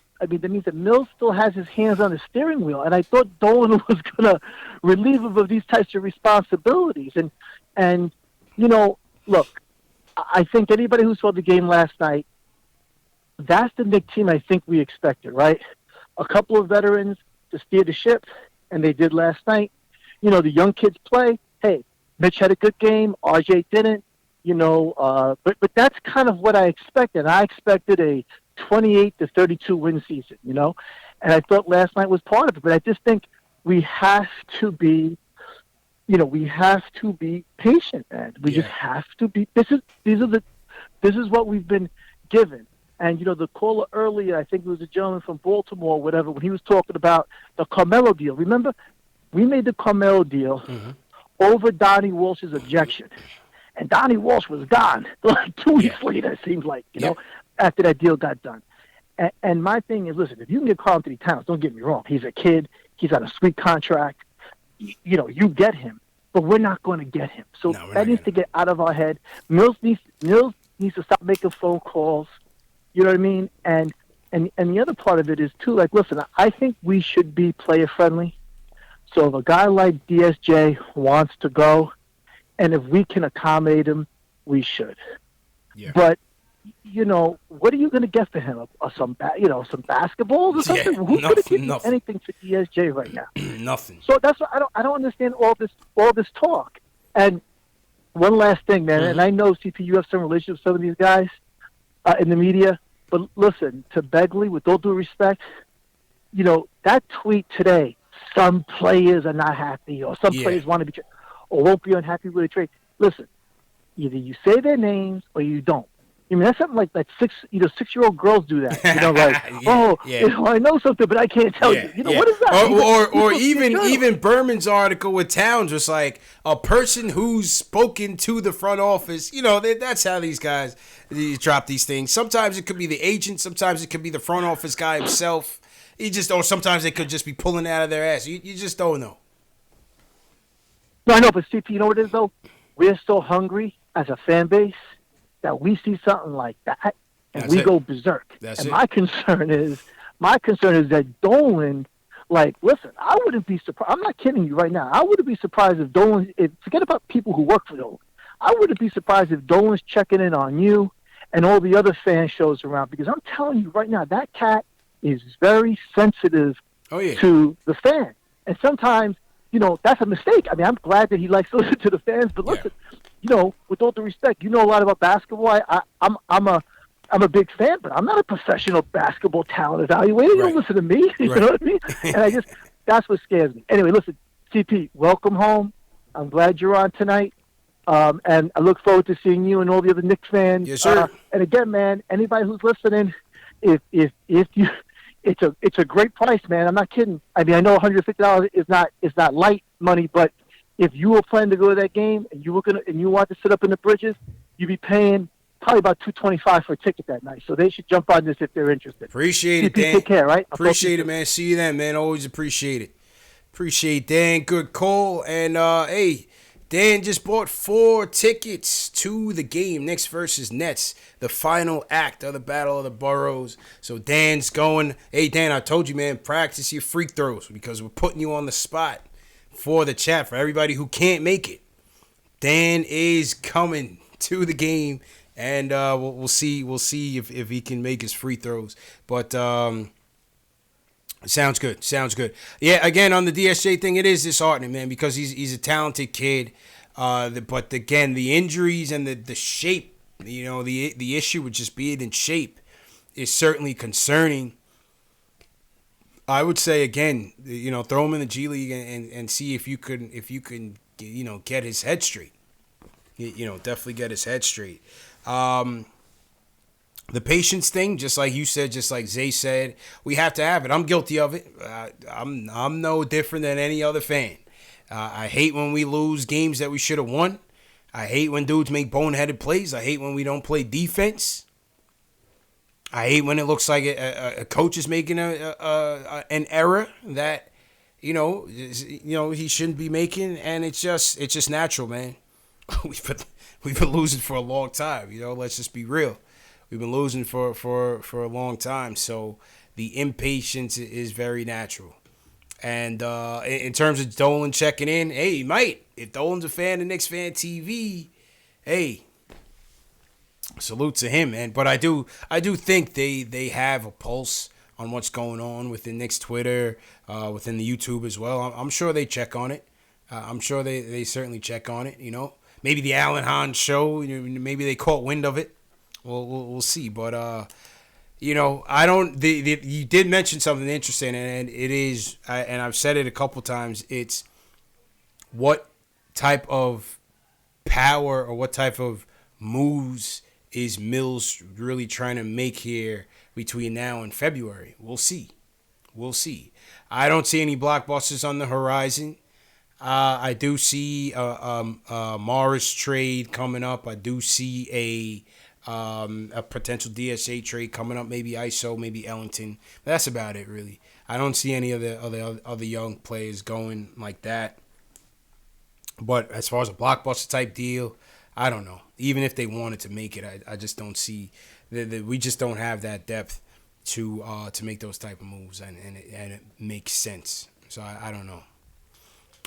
still has his hands on the steering wheel. And I thought Dolan was going to relieve him of these types of responsibilities. And you know, look, I think anybody who saw the game last night, that's the Knicks team I think we expected, right? A couple of veterans to steer the ship, and they did last night. You know, the young kids play. Hey, Mitch had a good game. RJ didn't. You know, but that's kind of what I expected. I expected a 28-32 win season, you know? And I thought last night was part of it. But I just think we have to be patient, man. We just have to be. This is what we've been given. And you know, the caller earlier, I think it was a gentleman from Baltimore, or whatever, when he was talking about the Carmelo deal. Remember, we made the Carmelo deal over Donnie Walsh's objection, and Donnie Walsh was gone like 2 weeks later. It seems like, you know, after that deal got done. And my thing is, listen, if you can get Karl-Anthony Towns, don't get me wrong, he's a kid, he's on a sweet contract. You know, you get him, but we're not going to get him. So that needs to get out of our head. Mills needs to stop making phone calls. You know what I mean? And the other part of it is too, like, listen, I think we should be player friendly. So if a guy like DSJ wants to go, and if we can accommodate him, we should. Yeah. But you know, what are you going to get for him? Some basketballs or something? Who's going to give you anything for DSJ right now? Nothing. So that's what I don't understand all this talk. And one last thing, man. And I know, CP, you have some relationship with some of these guys in the media. But listen, to Begley, with all due respect, you know, that tweet today, some players are not happy, or some players want to be or won't be unhappy with a trade. Listen, either you say their names or you don't. I mean, that's something like 6-year-old girls do that. You know, like, you know, I know something, but I can't tell you. You know, what is that? Or even Berman's article with Towns was like, a person who's spoken to the front office. You know, that's how these guys drop these things. Sometimes it could be the agent. Sometimes it could be the front office guy himself. Or sometimes they could just be pulling it out of their ass. You just don't know. No, I know, but CP, you know what it is, though? We're so hungry as a fan base that we see something like that and we go berserk. My concern is that Dolan, like, listen, I wouldn't be surprised. I'm not kidding you right now. I wouldn't be surprised if Dolan, forget about people who work for Dolan. I wouldn't be surprised if Dolan's checking in on you and all the other fan shows around, because I'm telling you right now, that cat is very sensitive to the fan. And sometimes, you know, that's a mistake. I mean, I'm glad that he likes to listen to the fans, but listen, you know, with all due respect, you know a lot about basketball. I'm a big fan, but I'm not a professional basketball talent evaluator. You don't listen to me. You know what I mean? And that's what scares me. Anyway, listen, CP, welcome home. I'm glad you're on tonight. And I look forward to seeing you and all the other Knicks fans. Yes, sir. And again, man, anybody who's listening, if you, it's a great price, man. I'm not kidding. I mean, I know $150 is not light money, but if you were planning to go to that game and you want to sit up in the bridges, you'd be paying probably about $225 for a ticket that night. So they should jump on this if they're interested. Appreciate it, Dan. Take care, right? Appreciate it, man. See you then, man. Always appreciate it. Appreciate Dan. Good call. And hey, Dan just bought 4 tickets to the game, Knicks versus Nets, the final act of the Battle of the Boroughs. So Dan's going. Hey, Dan, I told you, man, practice your free throws because we're putting you on the spot for the chat, for everybody who can't make it. Dan is coming to the game, and we'll see if he can make his free throws. But sounds good. Yeah, again, on the DSJ thing, it is disheartening, man, because he's a talented kid. But again, the injuries and the shape The issue with just being in shape is certainly concerning. I would say again, throw him in the G League and see if you can get his head straight. Definitely get his head straight. The patience thing, just like you said, just like Zay said, we have to have it. I'm guilty of it. I'm no different than any other fan. I hate when we lose games that we should have won. I hate when dudes make boneheaded plays. I hate when we don't play defense. I hate when it looks like a coach is making an error that he shouldn't be making, and it's just natural, man. We've been losing for a long time. Let's just be real. We've been losing for a long time, so the impatience is very natural. And in terms of Dolan checking in, hey, mate, if Dolan's a fan of KnicksFanTV, hey, salute to him, man. But I do think they have a pulse on what's going on within Knicks Twitter, within the YouTube as well. I'm sure they check on it. I'm sure they certainly check on it. Maybe the Alan Hahn show, maybe they caught wind of it. We'll see, but I don't. You did mention something interesting, and it is, and I've said it a couple times. It's what type of power or what type of moves is Mills really trying to make here between now and February? We'll see. I don't see any blockbusters on the horizon. I do see a Morris trade coming up. I do see a potential DSA trade coming up, maybe ISO, maybe Ellington. That's about it, really. I don't see any of the other young players going like that. But as far as a blockbuster type deal, I don't know. Even if they wanted to make it, I just don't see we just don't have that depth to make those type of moves, and it makes sense. So I don't know.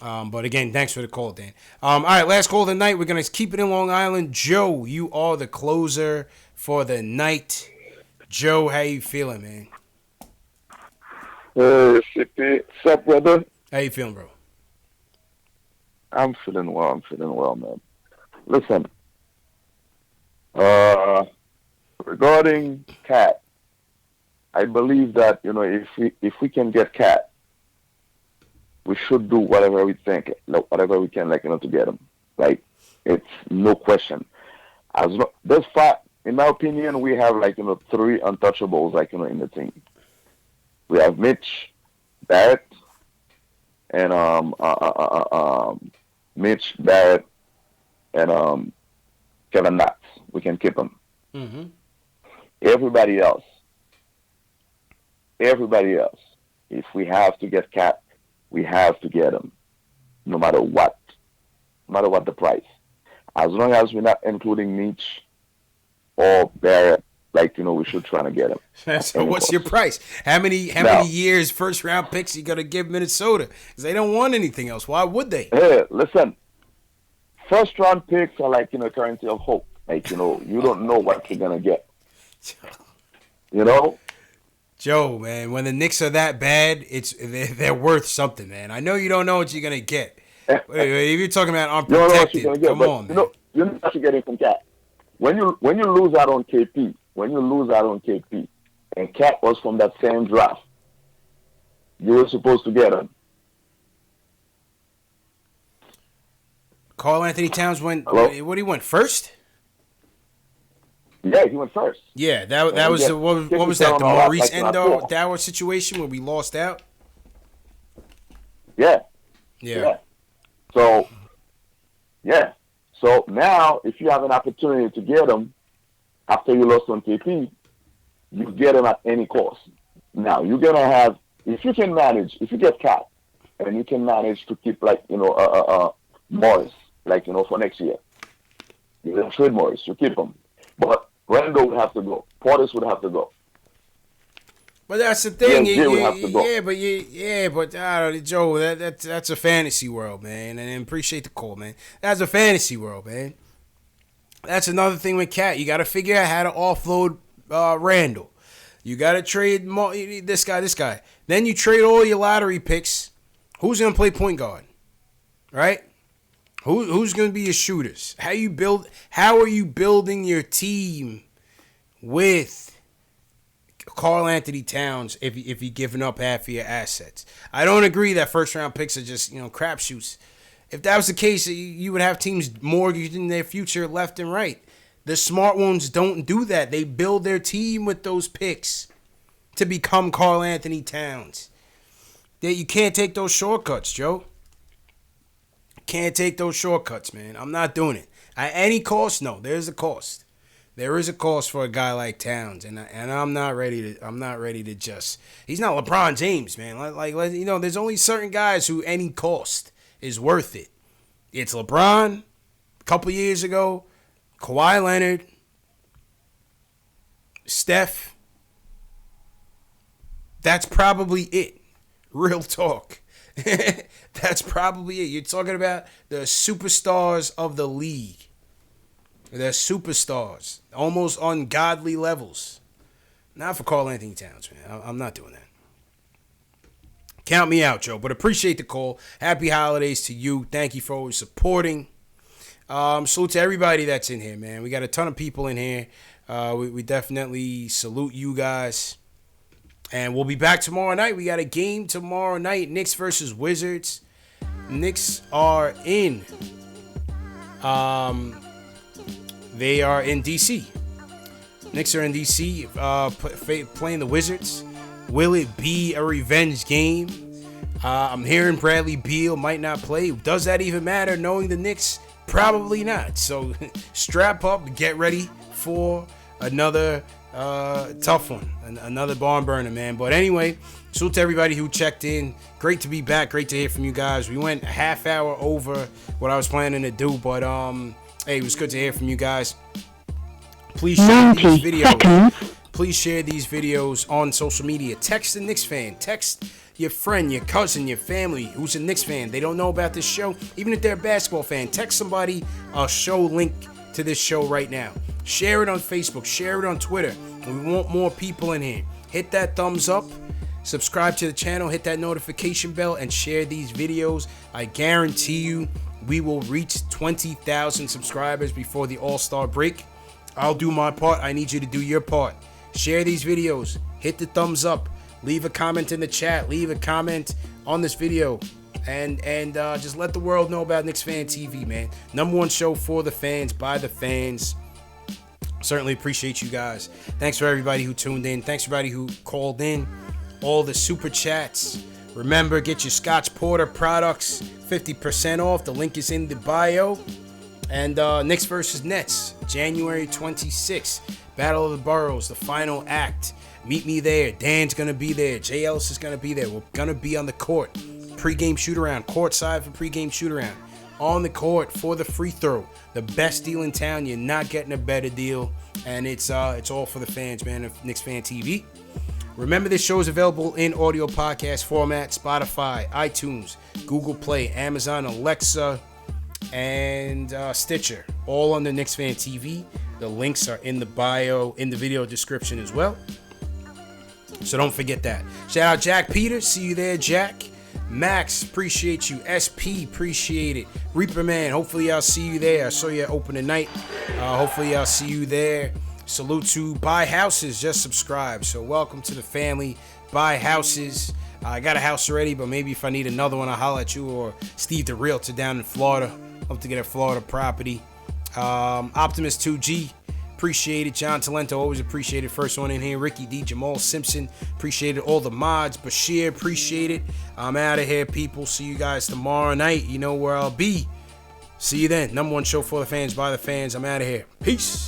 But again, thanks for the call, Dan. All right, last call of the night. We're going to keep it in Long Island. Joe, you are the closer for the night. Joe, how you feeling, man? What's up, brother? How you feeling, bro? I'm feeling well, man. Listen, regarding Cat, I believe that, if we can get Cat, we should do whatever we can, to get him. Like, it's no question. This fact, in my opinion, we have, three untouchables, in the team. We have Mitch, Barrett, and Mitch, Barrett, and Kevin Knox. We can keep them. Mm-hmm. Everybody else, if we have to get Cat, we have to get him, no matter what the price. As long as we're not including Mitch or Barrett, we should try to get him. So what's your price? How many years first round picks you gonna give Minnesota? Because they don't want anything else. Why would they? Hey, listen. First round picks are currency of hope. You don't know what you're gonna get. Joe, man, when the Knicks are that bad, they're worth something, man. I know you don't know what you're gonna get. If you're talking about unprotected, come on, man. You know what you're getting from Cat. When you lose out on KP, and Cat was from that same draft, you were supposed to get him. Karl-Anthony Towns went. Hello? What he went first? Yeah, he went first. Yeah, that was what was that? The Maurice Endo situation where we lost out. Yeah. Yeah. So now if you have an opportunity to get him after you lost on KP, you get him at any cost. Now you're gonna have, if you get Cat and you can manage to keep Morris, for next year. You can trade Morris, you keep him. But Randall would have to go. Portis would have to go. But that's the thing. Would have to go. But Joe, that's a fantasy world, man. And appreciate the call, man. That's a fantasy world, man. That's another thing with Cat. You got to figure out how to offload Randall. You got to trade this guy. Then you trade all your lottery picks. Who's going to play point guard? Right? Who's going to be your shooters? How are you building your team with Karl-Anthony Towns if you're giving up half of your assets? I don't agree that first round picks are just, crapshoots. If that was the case, you would have teams mortgaging their future left and right. The smart ones don't do that. They build their team with those picks to become Karl-Anthony Towns. You can't take those shortcuts, Joe. Can't take those shortcuts, man. I'm not doing it. At any cost, no. There's a cost. There is a cost for a guy like Towns, and I'm not ready to just. He's not LeBron James, man. There's only certain guys who any cost is worth it. It's LeBron. A couple years ago, Kawhi Leonard, Steph. That's probably it. Real talk. That's probably it. You're talking about the superstars of the league. They're superstars. Almost ungodly levels. Not for Karl-Anthony Towns, man. I'm not doing that. Count me out, Joe. But appreciate the call. Happy holidays to you. Thank you for always supporting. Salute to everybody that's in here, man. We got a ton of people in here. We definitely salute you guys. And we'll be back tomorrow night. We got a game tomorrow night. Knicks versus Wizards. Knicks are in. They are in D.C. Knicks are in D.C. Playing the Wizards. Will it be a revenge game? I'm hearing Bradley Beal might not play. Does that even matter knowing the Knicks? Probably not. So strap up. Get ready for another tough one, another barn burner, man. But anyway, salute to everybody who checked in. Great to be back. Great to hear from you guys. We went a half hour over what I was planning to do, but hey, it was good to hear from you guys. Please share these videos. Please share these videos on social media. Text the Knicks fan. Text your friend, your cousin, your family who's a Knicks fan. They don't know about this show. Even if they're a basketball fan, text somebody a show link to this show right now. Share it on Facebook. Share it on Twitter. We want more people in here. Hit that thumbs up. Subscribe to the channel. Hit that notification bell and share these videos. I guarantee you we will reach 20,000 subscribers before the All-Star break. I'll do my part. I need you to do your part. Share these videos. Hit the thumbs up. Leave a comment in the chat. Leave a comment on this video. And just let the world know about Knicks Fan TV, man. Number one show for the fans, by the fans. Certainly appreciate you guys. Thanks for everybody who tuned in. Thanks for everybody who called in. All the super chats. Remember, get your Scotch Porter products 50% off. The link is in the bio. And Knicks versus Nets, January 26th. Battle of the Boroughs, the final act. Meet me there. Dan's going to be there. Jay Ellis is going to be there. We're going to be on the court. Pre-game shoot-around. Courtside for pre-game shoot-around. On the court for the free throw. The best deal in town. You're not getting a better deal. And it's all for the fans, man, of Knicks Fan TV. Remember, this show is available in audio podcast format. Spotify, iTunes, Google Play, Amazon, Alexa, and Stitcher. All under Knicks Fan TV. The links are in the bio, in the video description as well. So don't forget that. Shout out Jack Peters. See you there, Jack. Max, appreciate you. SP, appreciate it. Reaper Man, hopefully I'll see you there. I saw you at opening night. Hopefully I'll see you there. Salute to Buy Houses, just subscribe. So welcome to the family. Buy Houses. I got a house already, but maybe if I need another one, I'll holler at you or Steve the Realtor down in Florida. Hope to get a Florida property. Optimus 2G, appreciate it. John Talento, always appreciate it. First one in here. Ricky D, Jamal Simpson, appreciate it. All the mods, Bashir, appreciate it. I'm out of here, people. See you guys tomorrow night. You know where I'll be. See you then. Number one show for the fans, by the fans. I'm out of here. Peace.